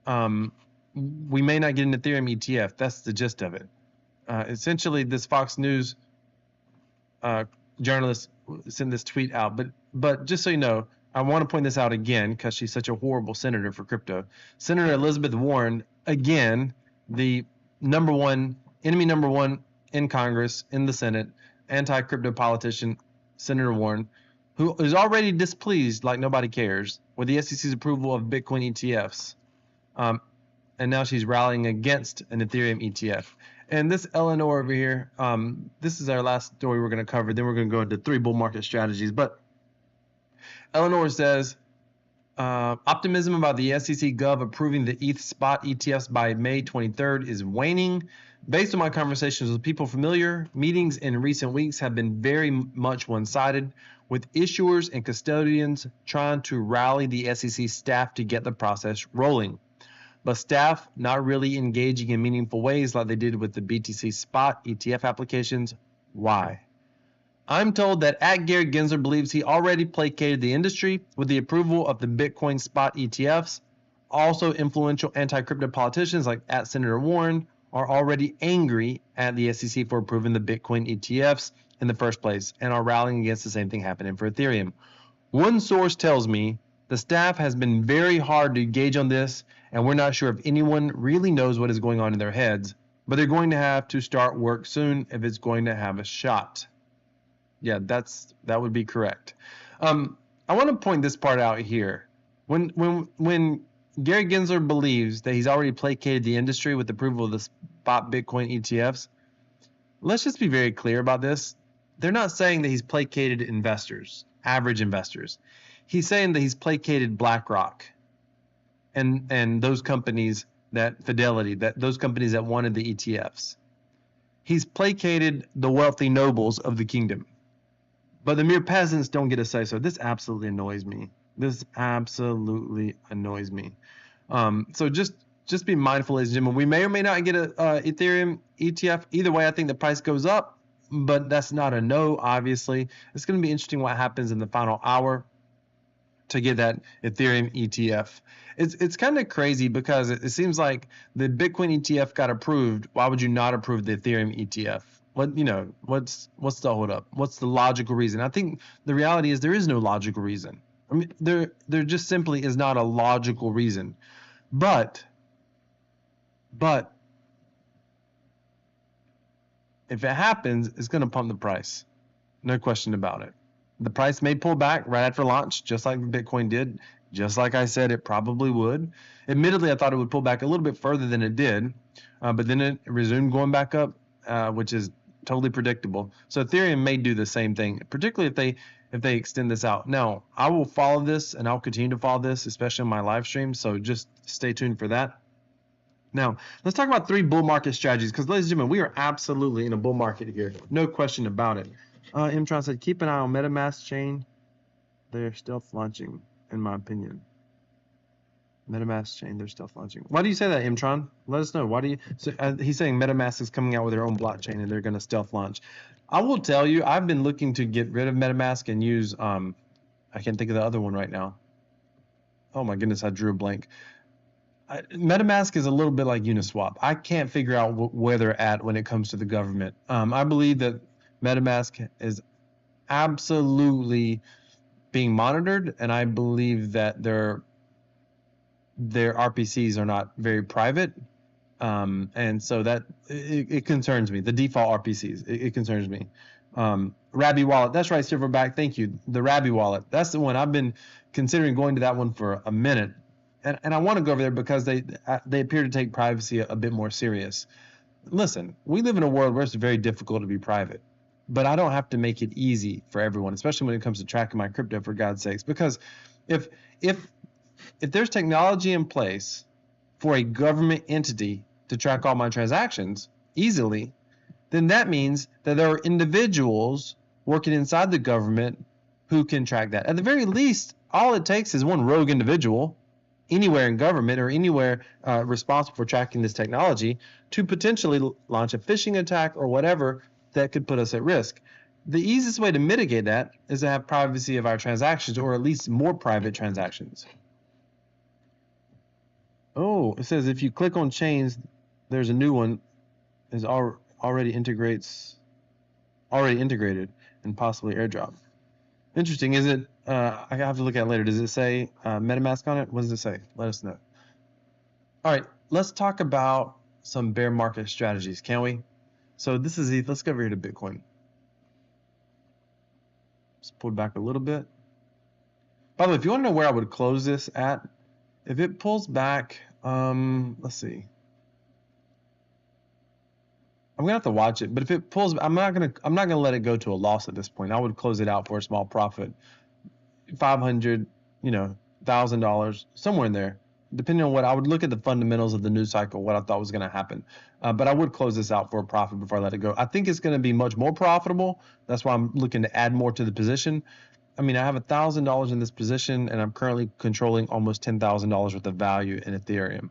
We may not get an Ethereum ETF. That's the gist of it. Essentially, this Fox News journalist sent this tweet out. But just so you know, I want to point this out again because she's such a horrible senator for crypto. Senator Elizabeth Warren, again, the enemy number one in Congress, in the Senate, anti-crypto politician, Senator Warren, who is already displeased like nobody cares with the SEC's approval of Bitcoin ETFs. And now she's rallying against an Ethereum ETF. And this Eleanor over here, this is our last story we're going to cover. Then we're going to go into 3 bull market strategies. But Eleanor says, optimism about the SEC Gov approving the ETH spot ETFs by May 23rd is waning. Based on my conversations with people familiar, meetings in recent weeks have been very much one-sided, with issuers and custodians trying to rally the SEC staff to get the process rolling. But staff not really engaging in meaningful ways like they did with the BTC spot ETF applications. Why? I'm told that Gary Gensler believes he already placated the industry with the approval of the Bitcoin spot ETFs. Also, influential anti-crypto politicians like Senator Warren are already angry at the SEC for approving the Bitcoin ETFs in the first place and are rallying against the same thing happening for Ethereum. One source tells me the staff has been very hard to gauge on this, and we're not sure if anyone really knows what is going on in their heads, but they're going to have to start work soon if it's going to have a shot. Yeah, that would be correct. I want to point this part out here. When Gary Gensler believes that he's already placated the industry with the approval of the spot Bitcoin ETFs, let's just be very clear about this. They're not saying that he's placated investors, average investors. He's saying that he's placated BlackRock and those companies, that Fidelity, that those companies that wanted the ETFs. He's placated the wealthy nobles of the kingdom. But the mere peasants don't get a say so. This absolutely annoys me. This absolutely annoys me. So just be mindful, ladies and gentlemen. We may or may not get a Ethereum ETF. Either way, I think the price goes up, but that's not a no, obviously. It's going to be interesting what happens in the final hour to get that Ethereum ETF. It's kind of crazy because it seems like the Bitcoin ETF got approved. Why would you not approve the Ethereum ETF? What's the hold up? What's the logical reason? I think the reality is there is no logical reason. I mean, there just simply is not a logical reason. But if it happens, it's going to pump the price. No question about it. The price may pull back right after launch, just like Bitcoin did, just like I said it probably would. Admittedly, I thought it would pull back a little bit further than it did, but then it resumed going back up, which is totally predictable. So Ethereum may do the same thing, particularly if they extend this out. Now, I will follow this and I'll continue to follow this, especially on my live stream. So just stay tuned for that. Now, let's talk about 3 bull market strategies, because ladies and gentlemen, we are absolutely in a bull market here. No question about it. Mtron said, keep an eye on MetaMask chain. They're stealth launching, in my opinion. MetaMask chain, they're stealth launching. Why do you say that, Mtron? Let us know. Why do you? So, he's saying MetaMask is coming out with their own blockchain and they're going to stealth launch. I will tell you, I've been looking to get rid of MetaMask and use, I can't think of the other one right now. Oh my goodness, I drew a blank. MetaMask is a little bit like Uniswap. I can't figure out where they're at when it comes to the government. I believe that MetaMask is absolutely being monitored, and I believe that their RPCs are not very private, and so that it concerns me. The default RPCs, it concerns me. Rabby Wallet, that's right, Silverback, thank you. The Rabby Wallet, that's the one. I've been considering going to that one for a minute, and I want to go over there because they appear to take privacy a bit more serious. Listen, we live in a world where it's very difficult to be private, but I don't have to make it easy for everyone, especially when it comes to tracking my crypto, for God's sakes. Because if there's technology in place for a government entity to track all my transactions easily, then that means that there are individuals working inside the government who can track that. At the very least, all it takes is one rogue individual anywhere in government or anywhere responsible for tracking this technology to potentially launch a phishing attack or whatever that could put us at risk. The easiest way to mitigate that is to have privacy of our transactions, or at least more private transactions. Oh, it says if you click on chains, there's a new one is already integrated and possibly airdrop. Interesting. Is it? I have to look at it later. Does it say MetaMask on it? What does it say? Let us know. All right, let's talk about some bear market strategies, can we? So this is let's go over here to Bitcoin. Just pull back a little bit. By the way, if you want to know where I would close this at, if it pulls back, let's see. I'm gonna have to watch it, but if it pulls, I'm not gonna let it go to a loss at this point. I would close it out for a small profit, $500, $1,000, somewhere in there, depending on what I would look at the fundamentals of the news cycle, what I thought was gonna happen. But I would close this out for a profit before I let it go. I think it's gonna be much more profitable. That's why I'm looking to add more to the position. I mean, I have $1,000 in this position, and I'm currently controlling almost $10,000 worth of value in Ethereum.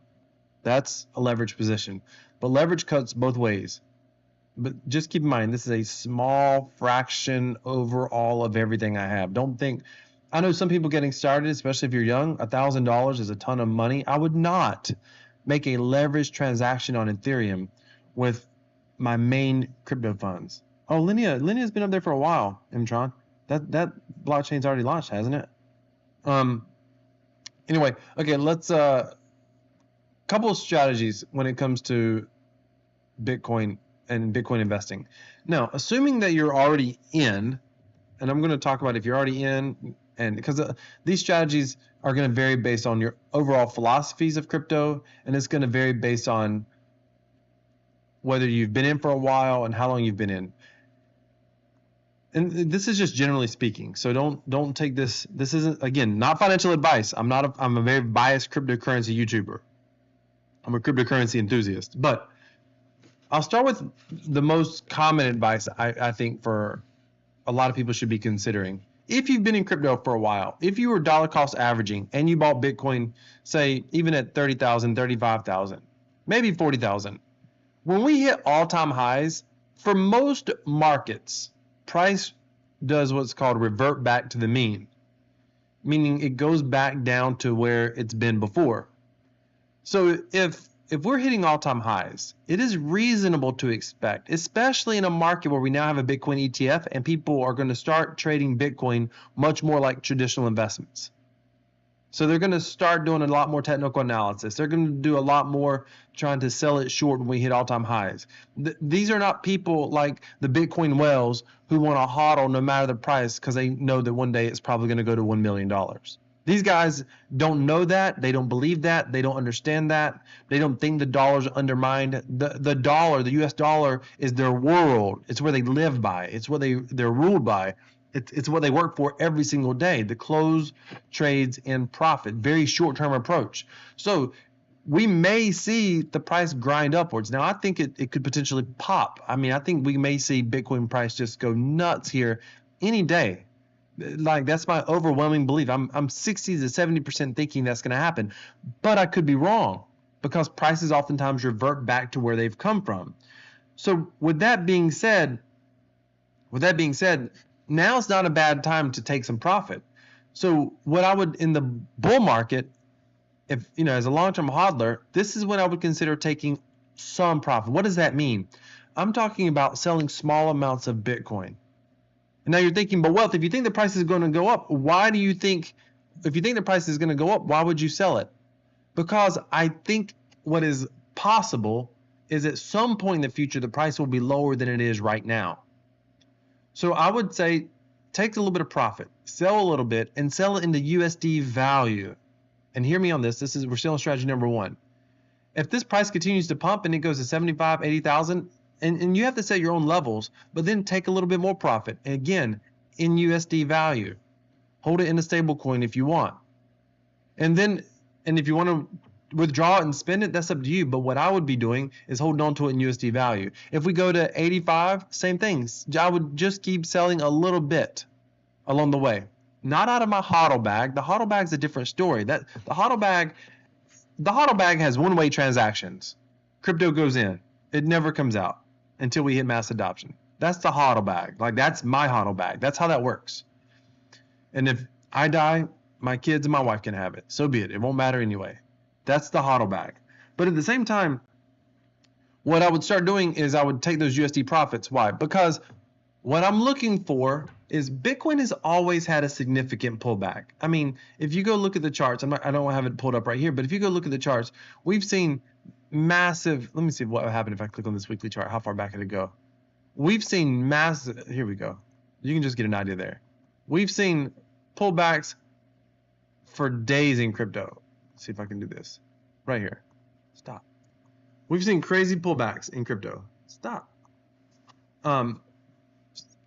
That's a leverage position, but leverage cuts both ways. but just keep in mind, this is a small fraction overall of everything I have. Don't think, I know some people getting started, especially if you're young, $1,000 is a ton of money. I would not make a leveraged transaction on Ethereum with my main crypto funds. Oh, Linea's been up there for a while, Mtron. That blockchain's already launched, hasn't it? Anyway, okay, let's couple of strategies when it comes to Bitcoin and Bitcoin investing. Now, assuming that you're already in, and I'm going to talk about if you're already in, and because these strategies are going to vary based on your overall philosophies of crypto, and it's going to vary based on whether you've been in for a while and how long you've been in. And this is just generally speaking, so don't take this. This isn't, again, not financial advice. I'm a very biased cryptocurrency YouTuber. I'm a cryptocurrency enthusiast, but I'll start with the most common advice I think for a lot of people should be considering. If you've been in crypto for a while, if you were dollar cost averaging and you bought Bitcoin, say even at 30,000, 35,000, maybe 40,000, when we hit all-time highs, for most markets, price does what's called revert back to the mean, meaning it goes back down to where it's been before. So if we're hitting all-time highs, it is reasonable to expect, especially in a market where we now have a Bitcoin ETF and people are going to start trading Bitcoin much more like traditional investments. So they're going to start doing a lot more technical analysis. They're going to do a lot more trying to sell it short when we hit all-time highs. These are not people like the Bitcoin whales who want to hodl no matter the price because they know that one day it's probably going to go to $1 million. These guys don't know that. They don't believe that. They don't understand that. They don't think the dollar's undermined. The dollar, the US dollar, is their world. It's where they live by. It's what they're ruled by. It's what they work for every single day. The close, trades, and profit. Very short-term approach. So we may see the price grind upwards. Now, I think it could potentially pop. I mean, I think we may see Bitcoin price just go nuts here any day. Like, that's my overwhelming belief. I'm 60 to 70% thinking that's going to happen, but I could be wrong because prices oftentimes revert back to where they've come from. So with that being said, now's not a bad time to take some profit. So what I would, in the bull market, if as a long-term hodler, this is when I would consider taking some profit. What does that mean? I'm talking about selling small amounts of Bitcoin. And now you're thinking, but Wealth, if you think the price is going to go up, why do you think, if you think the price is going to go up, why would you sell it? Because I think what is possible is at some point in the future, the price will be lower than it is right now. So I would say take a little bit of profit, sell a little bit, and sell it into USD value. And hear me on this. We're still on strategy number one. If this price continues to pump and it goes to 75, 80,000, and you have to set your own levels, but then take a little bit more profit. And again, in USD value. Hold it in a stable coin if you want. And if you want to withdraw it and spend it, that's up to you. But what I would be doing is holding on to it in USD value. If we go to 85, same things. I would just keep selling a little bit along the way. Not out of my HODL bag. The HODL bag's a different story. The HODL bag has one-way transactions. Crypto goes in. It never comes out until we hit mass adoption. That's the HODL bag. Like, that's my HODL bag. That's how that works. And if I die, my kids and my wife can have it. So be it. It won't matter anyway. That's the HODL bag. But at the same time, what I would start doing is I would take those USD profits. Why? Because what I'm looking for is Bitcoin has always had a significant pullback. I mean, if you go look at the charts, I don't have it pulled up right here, but if you go look at the charts, we've seen massive, let me see what would happen if I click on this weekly chart. How far back could it go? We've seen massive, here we go. You can just get an idea there. We've seen pullbacks for days in crypto. Let's see if I can do this right here. Stop. We've seen crazy pullbacks in crypto. Stop. 80%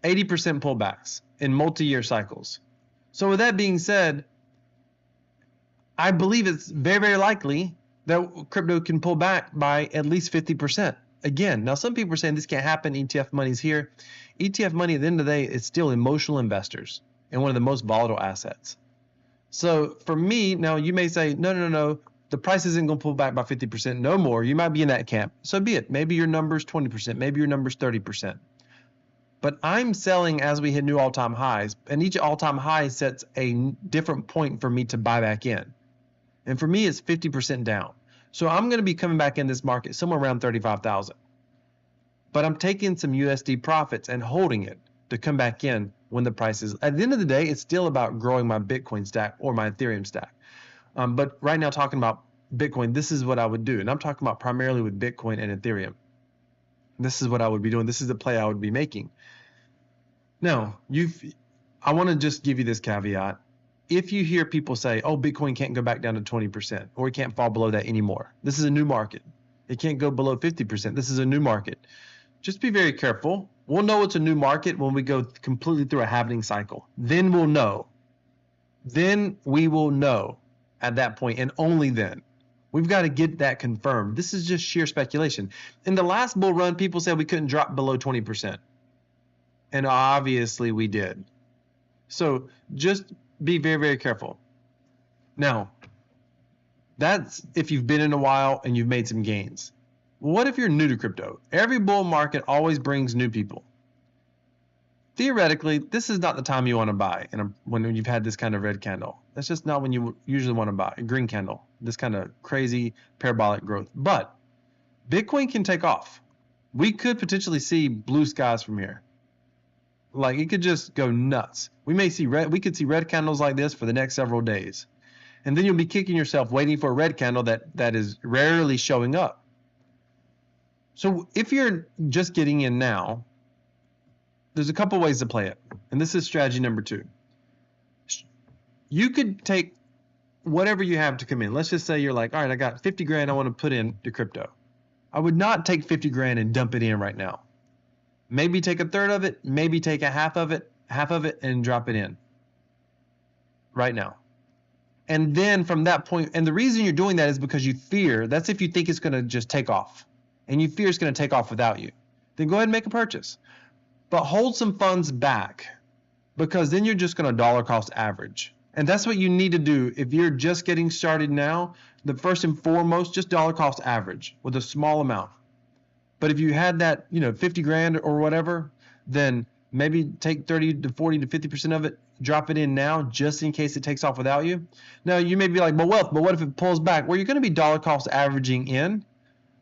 pullbacks in multi-year cycles. So with that being said, I believe it's very, very likely that crypto can pull back by at least 50%. Again, now some people are saying this can't happen. ETF money's here. ETF money at the end of the day is still emotional investors and one of the most volatile assets. So for me, now you may say, no, the price isn't going to pull back by 50% no more. You might be in that camp. So be it. Maybe your number's 20%. Maybe your number's 30%. But I'm selling as we hit new all-time highs, and each all-time high sets a different point for me to buy back in. And for me, it's 50% down. So I'm going to be coming back in this market somewhere around 35,000. But I'm taking some USD profits and holding it to come back in when the price is. At the end of the day, it's still about growing my Bitcoin stack or my Ethereum stack. But right now, talking about Bitcoin, this is what I would do. And I'm talking about primarily with Bitcoin and Ethereum. This is what I would be doing. This is the play I would be making. Now, I want to just give you this caveat. If you hear people say, oh, Bitcoin can't go back down to 20% or it can't fall below that anymore. This is a new market. It can't go below 50%. This is a new market. Just be very careful. We'll know it's a new market when we go completely through a halving cycle. Then we'll know. Then we will know at that point, and only then. We've got to get that confirmed. This is just sheer speculation. In the last bull run, people said we couldn't drop below 20%. And obviously we did. So just be very, very careful. Now, that's if you've been in a while and you've made some gains. What if you're new to crypto? Every bull market always brings new people. Theoretically, this is not the time you want to buy when you've had this kind of red candle. That's just not when you usually want to buy a green candle, this kind of crazy parabolic growth. But Bitcoin can take off. We could potentially see blue skies from here. Like it could just go nuts. We could see red candles like this for the next several days. And then you'll be kicking yourself waiting for a red candle that is rarely showing up. So if you're just getting in now, there's a couple ways to play it. And this is strategy number 2. You could take whatever you have to come in. Let's just say you're like, all right, I got 50 grand I want to put into crypto. I would not take 50 grand and dump it in right now. Maybe take a third of it, maybe take a half of it and drop it in right now. And then from that point, and the reason you're doing that is because you fear, that's if you think it's going to just take off and you fear it's going to take off without you, then go ahead and make a purchase. But hold some funds back because then you're just going to dollar cost average. And that's what you need to do if you're just getting started now. The first and foremost, just dollar cost average with a small amount. But if you had that, 50 grand or whatever, then maybe take 30 to 40 to 50% of it, drop it in now just in case it takes off without you. Now you may be like, but what if it pulls back? Well, you're going to be dollar cost averaging in.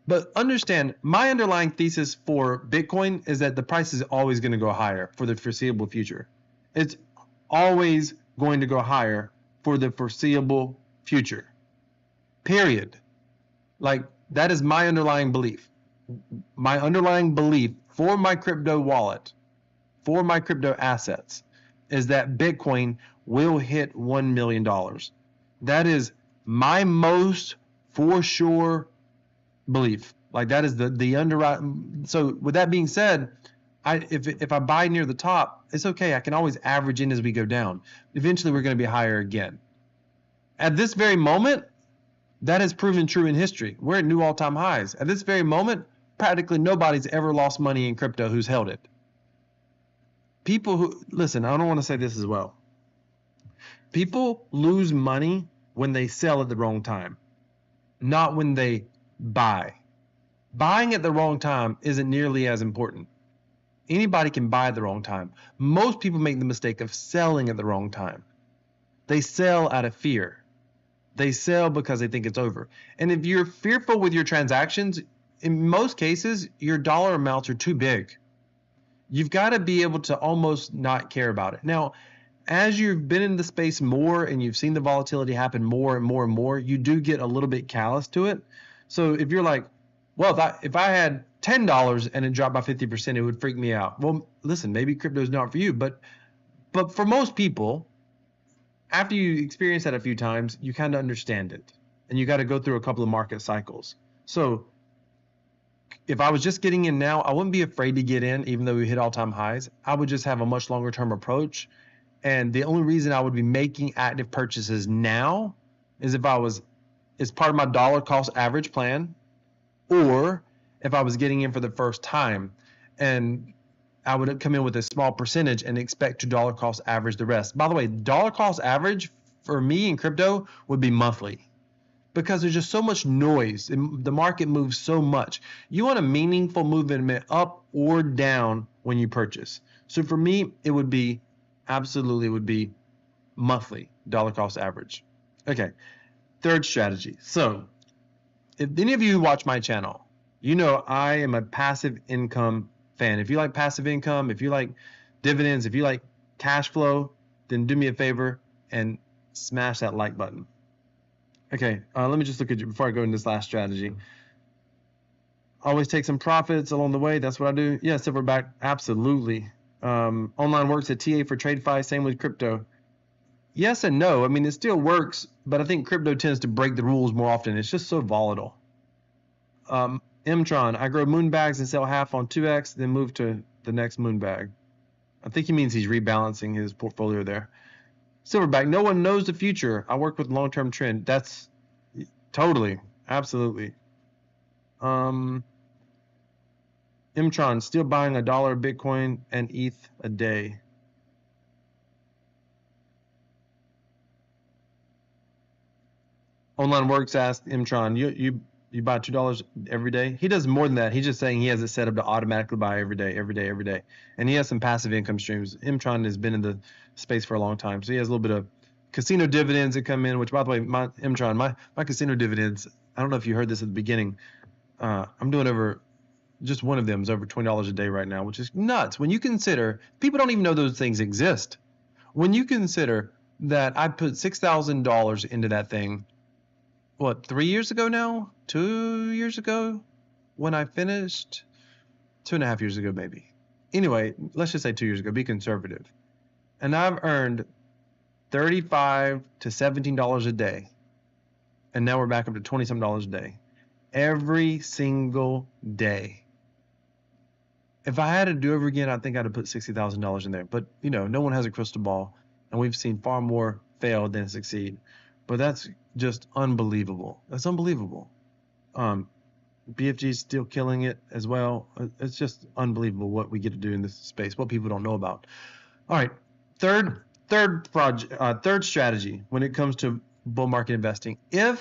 But understand, my underlying thesis for Bitcoin is that the price is always going to go higher for the foreseeable future. It's always going to go higher for the foreseeable future. Period. Like, that is my underlying belief. My underlying belief for my crypto wallet, for my crypto assets, is that Bitcoin will hit $1 million. That is my most for sure belief. Like that is the underwriting. So with that being said, if I buy near the top, it's okay. I can always average in as we go down. Eventually we're going to be higher again. At this very moment, that has proven true in history. We're at new all-time highs. At this very moment, practically nobody's ever lost money in crypto who's held it. People who, listen, I don't want to say this as well. People lose money when they sell at the wrong time, not when they buy. Buying at the wrong time isn't nearly as important. Anybody can buy at the wrong time. Most people make the mistake of selling at the wrong time. They sell out of fear. They sell because they think it's over. And if you're fearful with your transactions, in most cases, your dollar amounts are too big. You've got to be able to almost not care about it. Now, as you've been in the space more and you've seen the volatility happen more and more and more, you do get a little bit callous to it. So if you're like, well, if I had $10 and it dropped by 50%, it would freak me out. Well, listen, maybe crypto is not for you, but for most people, after you experience that a few times, you kind of understand it, and you got to go through a couple of market cycles. So if I was just getting in now, I wouldn't be afraid to get in, even though we hit all-time highs. I would just have a much longer-term approach, and the only reason I would be making active purchases now is if I was, as part of my dollar cost average plan, or if I was getting in for the first time, and I would come in with a small percentage and expect to dollar cost average the rest. By the way, dollar cost average for me in crypto would be monthly. because there's just so much noise. The market moves so much. You want a meaningful movement up or down when you purchase. So for me, it would be monthly dollar cost average. Okay, third strategy. So if any of you watch my channel, you know I am a passive income fan. If you like passive income, if you like dividends, if you like cash flow, then do me a favor and smash that like button. Okay, let me just look at you before I go into this last strategy. Always take some profits along the way. That's what I do. Yeah, silverback, absolutely. Online works at TA for TradeFi. Same with crypto. Yes and no. I mean, it still works, but I think crypto tends to break the rules more often. It's just so volatile. Mtron, I grow moon bags and sell half on 2x, then move to the next moon bag. I think he means he's rebalancing his portfolio there. Silverback, no one knows the future. I work with long-term trend. That's totally, absolutely. Mtron, still buying $1 Bitcoin and ETH a day. Online Works asked Mtron, you buy $2 every day? He does more than that. He's just saying he has it set up to automatically buy every day. And he has some passive income streams. Mtron has been in the space for a long time. So he has a little bit of casino dividends that come in, which by the way, my casino dividends, I don't know if you heard this at the beginning. I'm doing over, just one of them is over $20 a day right now, which is nuts. When you consider, people don't even know those things exist. When you consider that I put $6,000 into that thing, what, 3 years ago now? 2 years ago when I finished? 2.5 years ago, maybe. Anyway, let's just say 2 years ago, be conservative. And I've earned $35 to $17 a day. And now we're back up to $20-some a day. Every single day. If I had to do it over again, I think I'd have put $60,000 in there. But, you know, no one has a crystal ball. And we've seen far more fail than succeed. But that's just unbelievable. That's unbelievable. BFG is still killing it as well. It's just unbelievable what we get to do in this space, what people don't know about. All right, third strategy when it comes to bull market investing. Let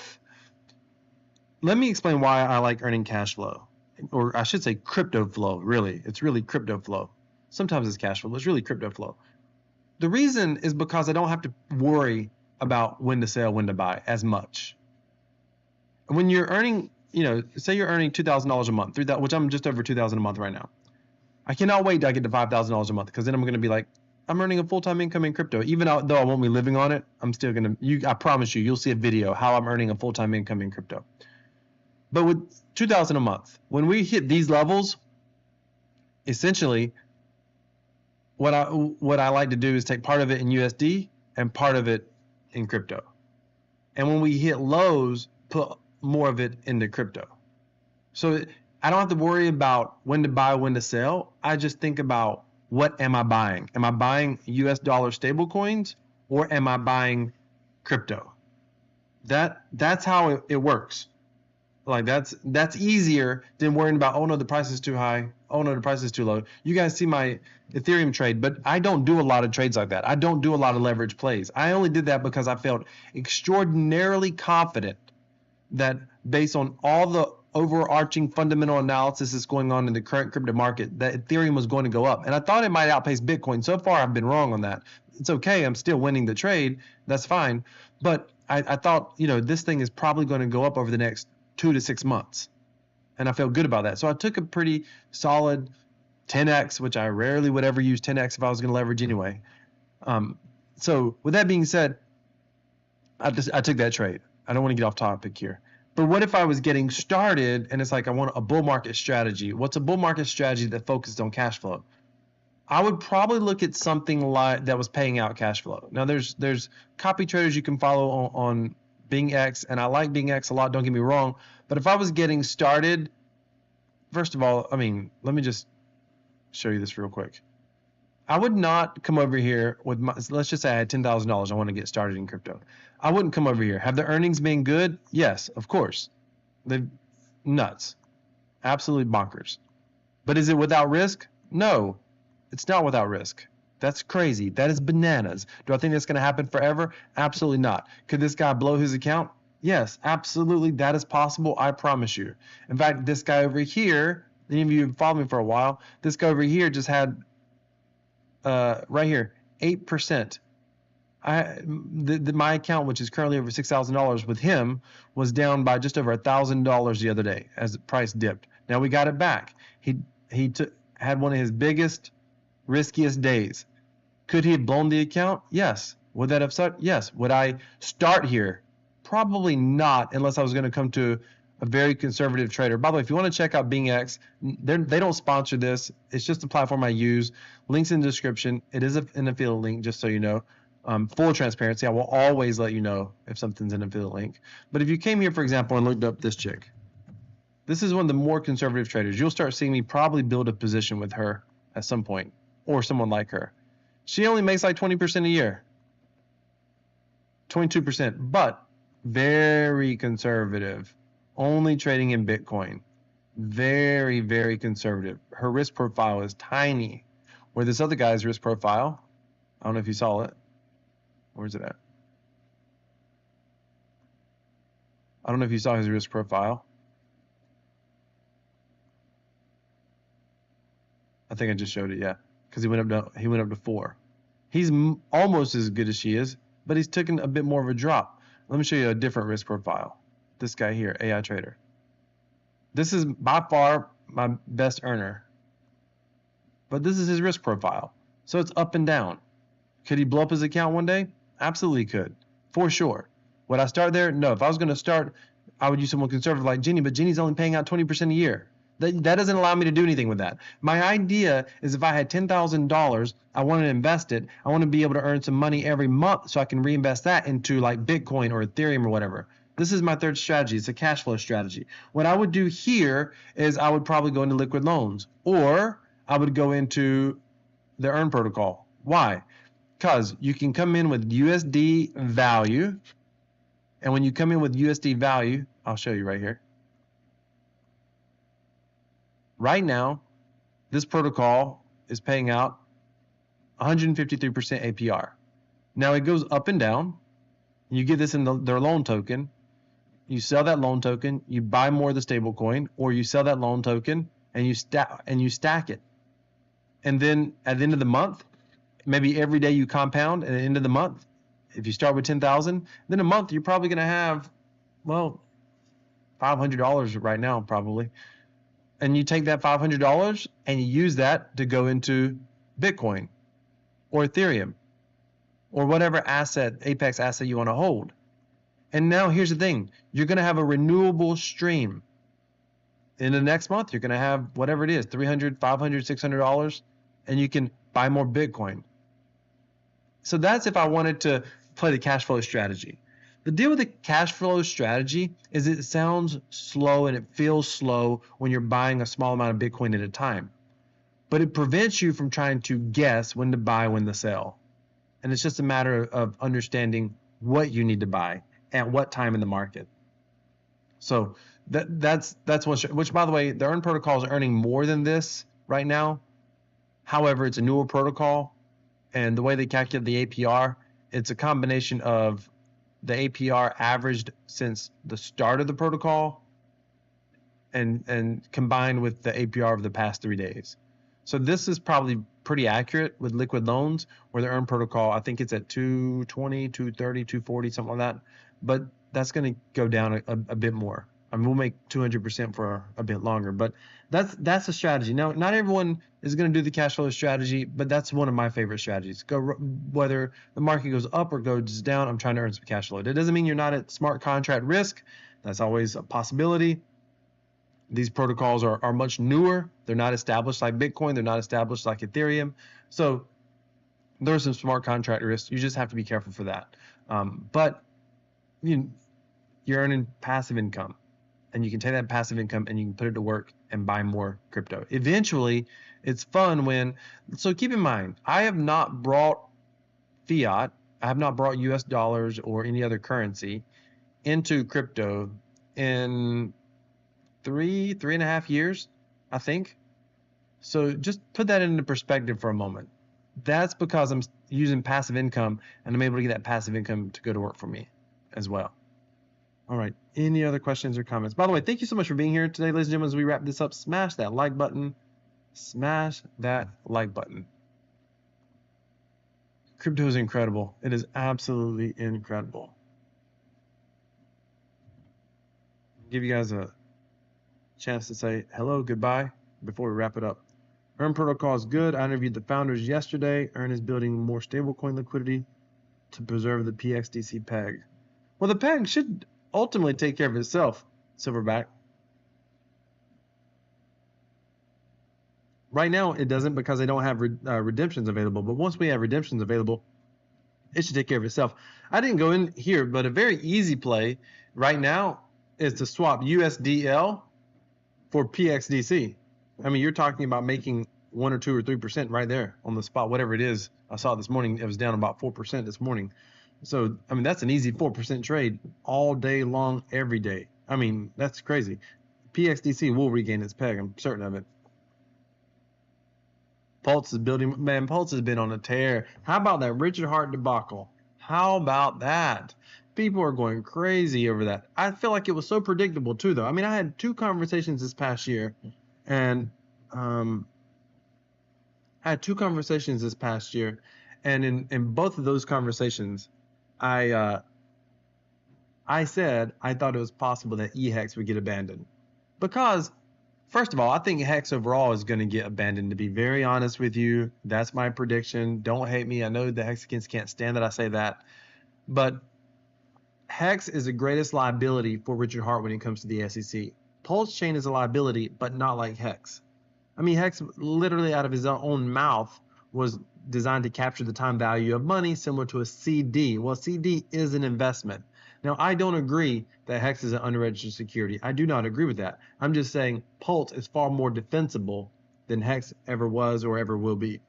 me explain why I like earning cash flow, or I should say crypto flow. Really, it's really crypto flow. Sometimes it's cash flow, but it's really crypto flow. The reason is because I don't have to worry about when to sell, when to buy as much. And when you're earning, you know, say you're earning $2,000 a month, which I'm just over $2,000 a month right now. I cannot wait till I get to $5,000 a month, because then I'm going to be like, I'm earning a full-time income in crypto. Even though I won't be living on it, I'm still going to, I promise you'll see a video how I'm earning a full-time income in crypto. But with $2,000 a month, when we hit these levels, essentially, what I like to do is take part of it in USD and part of it in crypto. And when we hit lows, put more of it into crypto. So I don't have to worry about when to buy, when to sell. I just think about, what am I buying? Am I buying US dollar stable coins, or am I buying crypto? That's how it works. Like that's easier than worrying about, oh no, the price is too high. Oh no, the price is too low. You guys see my Ethereum trade, but I don't do a lot of trades like that. I don't do a lot of leverage plays. I only did that because I felt extraordinarily confident that based on all the overarching fundamental analysis that's going on in the current crypto market, that Ethereum was going to go up. And I thought it might outpace Bitcoin. So far, I've been wrong on that. It's okay. I'm still winning the trade. That's fine. But I thought, you know, this thing is probably going to go up over the next 2 to 6 months. And I felt good about that. So I took a pretty solid 10x, which I rarely would ever use 10x if I was going to leverage anyway. So with that being said, I took that trade. I don't want to get off topic here. But what if I was getting started and it's like, I want a bull market strategy? What's a bull market strategy that focused on cash flow? I would probably look at something like that was paying out cash flow. Now there's copy traders you can follow on BingX, and I like BingX a lot, don't get me wrong. But if I was getting started, first of all, I mean, let me just show you this real quick. I would not come over here with my, let's just say I had $10,000. I want to get started in crypto. I wouldn't come over here. Have the earnings been good? Yes, of course. They're nuts. Absolutely bonkers. But is it without risk? No, it's not without risk. That's crazy. That is bananas. Do I think that's going to happen forever? Absolutely not. Could this guy blow his account? Yes, absolutely. That is possible. I promise you. In fact, this guy over here, any of you who followed me for a while, this guy over here just had right here, 8%. My account, which is currently over $6,000 with him, was down by just over $1,000 the other day as the price dipped. Now we got it back. He had one of his biggest, riskiest days. Could he have blown the account? Yes. Would that have sucked? Yes. Would I start here? Probably not, unless I was going to come to a very conservative trader. By the way, if you want to check out BingX, they don't sponsor this. It's just a platform I use. Links in the description. It is an affiliate link, just so you know. Full transparency. I will always let you know if something's an affiliate link. But if you came here, for example, and looked up this chick, this is one of the more conservative traders. You'll start seeing me probably build a position with her at some point, or someone like her. She only makes like 20% a year, 22%, but very conservative, only trading in Bitcoin. Very, very conservative. Her risk profile is tiny, where this other guy's risk profile, I don't know if you saw it. Where's it at? I don't know if you saw his risk profile. I think I just showed it, yeah, because he went up to 4. He's almost as good as she is, but he's taken a bit more of a drop. Let me show you a different risk profile. This guy here, AI trader. This is by far my best earner, but this is his risk profile. So it's up and down. Could he blow up his account one day? Absolutely could, for sure. Would I start there? No. If I was going to start, I would use someone conservative like Jenny, but Jenny's only paying out 20% a year. That doesn't allow me to do anything with that. My idea is if I had $10,000, I want to invest it. I want to be able to earn some money every month so I can reinvest that into like Bitcoin or Ethereum or whatever. This is my third strategy. It's a cash flow strategy. What I would do here is I would probably go into liquid loans, or I would go into the Earn protocol. Why? Because you can come in with USD value. And when you come in with USD value, I'll show you right here. Right now, this protocol is paying out 153% APR. Now it goes up and down. You get this in their loan token. You sell that loan token, you buy more of the stable coin, or you sell that loan token and you stack it. And then at the end of the month, maybe every day you compound, and at the end of the month, if you start with 10,000, then a month you're probably going to have, well, $500 right now probably. And you take that $500 and you use that to go into Bitcoin or Ethereum or whatever asset, Apex asset you want to hold. And now here's the thing, you're going to have a renewable stream. In the next month, you're going to have whatever it is, $300, $500, $600, and you can buy more Bitcoin. So that's if I wanted to play the cash flow strategy. The deal with the cash flow strategy is it sounds slow and it feels slow when you're buying a small amount of Bitcoin at a time. But it prevents you from trying to guess when to buy, when to sell. And it's just a matter of understanding what you need to buy at what time in the market. So that's which, by the way, the Earn protocol is earning more than this right now. However, it's a newer protocol, and the way they calculate the APR, it's a combination of the APR averaged since the start of the protocol and combined with the APR of the past 3 days. So this is probably pretty accurate with liquid loans, where the Earn protocol, I think it's at 220, 230, 240, something like that. But that's going to go down a bit more. I mean, we'll make 200% for a bit longer, but that's a strategy. Now, not everyone is going to do the cash flow strategy, but that's one of my favorite strategies. Whether the market goes up or goes down, I'm trying to earn some cash flow. That doesn't mean you're not at smart contract risk. That's always a possibility. These protocols are much newer. They're not established like Bitcoin. They're not established like Ethereum. So there's some smart contract risk. You just have to be careful for that. But you're earning passive income, and you can take that passive income and you can put it to work and buy more crypto. Eventually, it's fun so keep in mind, I have not brought fiat, I have not brought US dollars or any other currency into crypto in 3.5 years, I think. So just put that into perspective for a moment. That's because I'm using passive income, and I'm able to get that passive income to go to work for me as well. All right. Any other questions or comments? By the way, thank you so much for being here today, ladies and gentlemen. As we wrap this up, smash that like button. Smash that like button. Crypto is incredible. It is absolutely incredible. Give you guys a chance to say hello, goodbye before we wrap it up. Earn protocol is good. I interviewed the founders yesterday. Earn is building more stablecoin liquidity to preserve the PXDC peg. Well, the peg should ultimately take care of itself, Silverback. Right now, it doesn't because they don't have redemptions available. But once we have redemptions available, it should take care of itself. I didn't go in here, but a very easy play right now is to swap USDL for PXDC. I mean, you're talking about making 1 or 2 or 3% right there on the spot, whatever it is. I saw it this morning. It was down about 4% this morning. So, I mean, that's an easy 4% trade all day long, every day. I mean, that's crazy. PXDC will regain its peg. I'm certain of it. Pulse is building. Man, Pulse has been on a tear. How about that Richard Hart debacle? How about that? People are going crazy over that. I feel like it was so predictable too, though. I mean, I had 2 conversations this past year, and I had 2 conversations this past year, and in both of those conversations, I said I thought it was possible that eHex would get abandoned because, first of all, I think Hex overall is going to get abandoned, to be very honest with you. That's my prediction. Don't hate me. I know the Hexicans can't stand that I say that. But Hex is the greatest liability for Richard Hart when it comes to the SEC. Pulse Chain is a liability, but not like Hex. I mean, Hex literally out of his own mouth was designed to capture the time value of money similar to a CD. Well, CD is an investment. Now, I don't agree that Hex is an unregistered security. I do not agree with that. I'm just saying Pulse is far more defensible than Hex ever was or ever will be.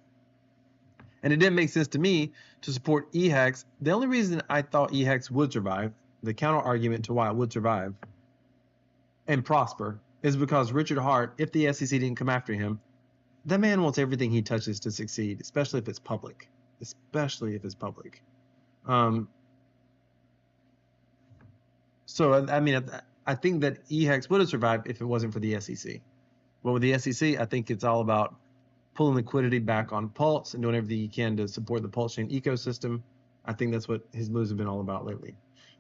And it didn't make sense to me to support eHex. The only reason I thought eHex would survive, the counter argument to why it would survive and prosper, is because Richard Hart, if the SEC didn't come after him, that man wants everything he touches to succeed, especially if it's public. Especially if it's public. So, I mean, I think that eHex would have survived if it wasn't for the SEC. But with the SEC, I think it's all about pulling liquidity back on Pulse and doing everything you can to support the Pulse Chain ecosystem. I think that's what his moves have been all about lately.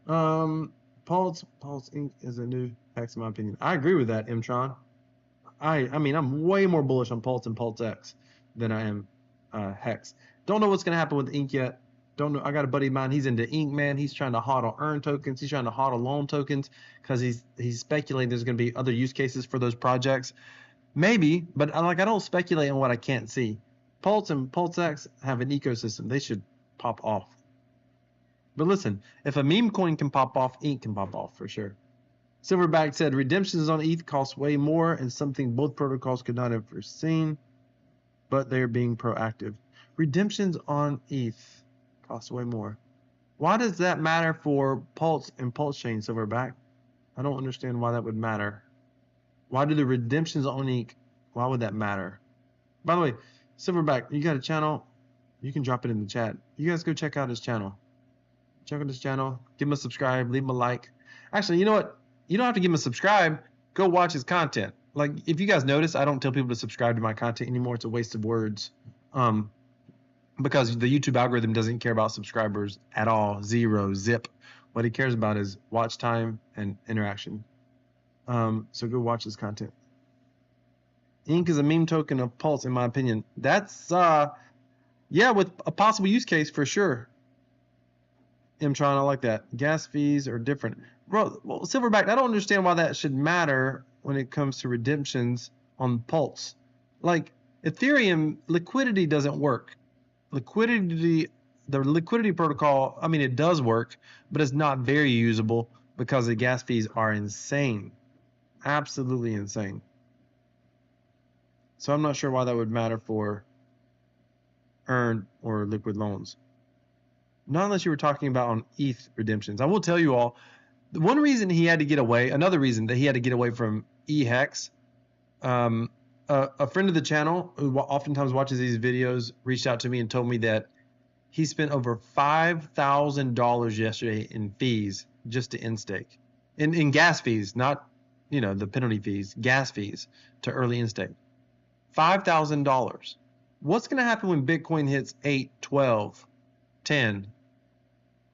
Pulse Inc. is a new Hex, in my opinion. I agree with that, Mtron. I mean, I'm way more bullish on Pulse and Pulse X than I am Hex. Don't know what's going to happen with Inc. yet. Don't know. I got a buddy of mine. He's into Inc, man. He's trying to hodl earn tokens. He's trying to hodl loan tokens because he's speculating there's going to be other use cases for those projects. Maybe, but I don't speculate on what I can't see. Pulse and Pulse X have an ecosystem. They should pop off. But listen, if a meme coin can pop off, Inc can pop off for sure. Silverback said redemptions on ETH cost way more and something both protocols could not have foreseen, but they're being proactive. Redemptions on ETH cost way more. Why does that matter for Pulse and Pulse Chain, Silverback? I don't understand why that would matter. Why do the redemptions on ETH, why would that matter? By the way, Silverback, you got a channel? You can drop it in the chat. You guys go check out his channel. Check out his channel. Give him a subscribe. Leave him a like. Actually, you know what? You don't have to give him a subscribe. Go watch his content. Like, if you guys notice, I don't tell people to subscribe to my content anymore. It's a waste of words. Because the YouTube algorithm doesn't care about subscribers at all. Zero, zip. What he cares about is watch time and interaction. So go watch his content. Inc is a meme token of Pulse, in my opinion. That's, yeah, with a possible use case for sure. Mtron, I like that. Gas fees are different. Bro, well, Silverback, I don't understand why that should matter when it comes to redemptions on Pulse. Like, Ethereum, liquidity doesn't work. The liquidity protocol, I mean, it does work, but it's not very usable because the gas fees are insane. Absolutely insane. So I'm not sure why that would matter for earned or liquid loans. Not unless you were talking about on ETH redemptions. I will tell you all, one reason he had to get away, another reason that he had to get away from eHex, a friend of the channel who oftentimes watches these videos reached out to me and told me that he spent over $5,000 yesterday in fees just to in-stake. in gas fees, not, you know, the penalty fees, gas fees to early instate. $5,000. What's going to happen when Bitcoin hits 8, 12, 10,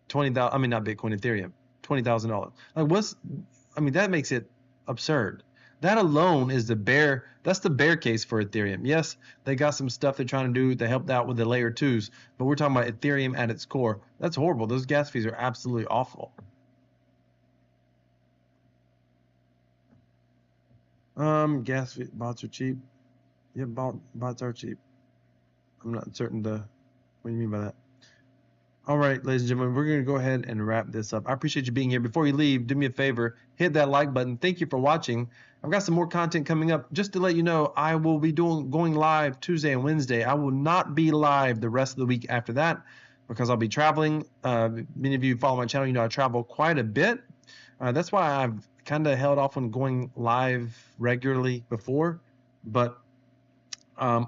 20,000? I mean, not Bitcoin, Ethereum, $20,000. Like, I mean, that makes it absurd. That alone is that's the bear case for Ethereum. Yes, they got some stuff they're trying to do. They helped out with the layer 2s, but we're talking about Ethereum at its core. That's horrible. Those gas fees are absolutely awful. Gas fee, bots are cheap. Yeah, bots are cheap. I'm not certain what do you mean by that? All right, ladies and gentlemen, we're going to go ahead and wrap this up. I appreciate you being here. Before you leave, do me a favor, hit that like button. Thank you for watching. I've got some more content coming up. Just to let you know, I will be going live Tuesday and Wednesday. I will not be live the rest of the week after that because I'll be traveling. Many of you follow my channel, you know I travel quite a bit. That's why I've kind of held off on going live regularly before, but I'm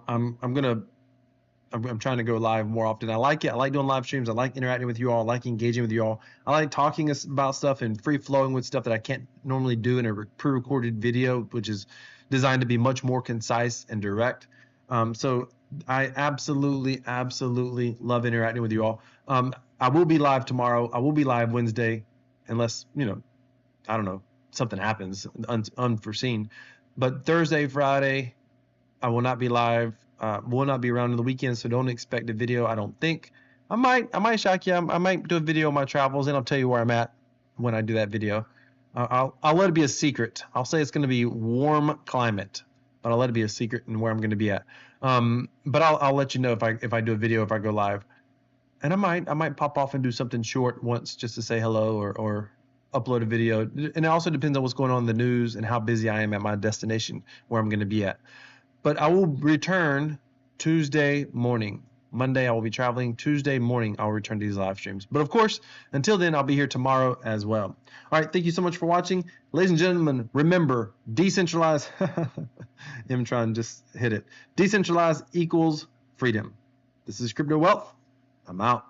trying to go live more often. I like it. I like doing live streams. I like interacting with you all. I like engaging with you all. I like talking about stuff and free flowing with stuff that I can't normally do in a pre-recorded video, which is designed to be much more concise and direct. So I absolutely love interacting with you all. I will be live tomorrow. I will be live Wednesday, unless, you know, I don't know, something happens unforeseen. But Thursday, Friday, I will not be live. Will not be around on the weekend, so don't expect a video. I don't think. I might shock you. I might do a video of my travels, and I'll tell you where I'm at when I do that video. I'll let it be a secret. I'll say it's going to be warm climate, but I'll let it be a secret and where I'm going to be at. But I'll let you know if I do a video, if I go live, and I might pop off and do something short once just to say hello or upload a video. And it also depends on what's going on in the news and how busy I am at my destination where I'm going to be at. But I will return Tuesday morning. Monday, I will be traveling. Tuesday morning, I'll return to these live streams. But of course, until then, I'll be here tomorrow as well. All right, thank you so much for watching. Ladies and gentlemen, remember, decentralized, Mtron just hit it. Decentralized equals freedom. This is Crypto Wealth. I'm out.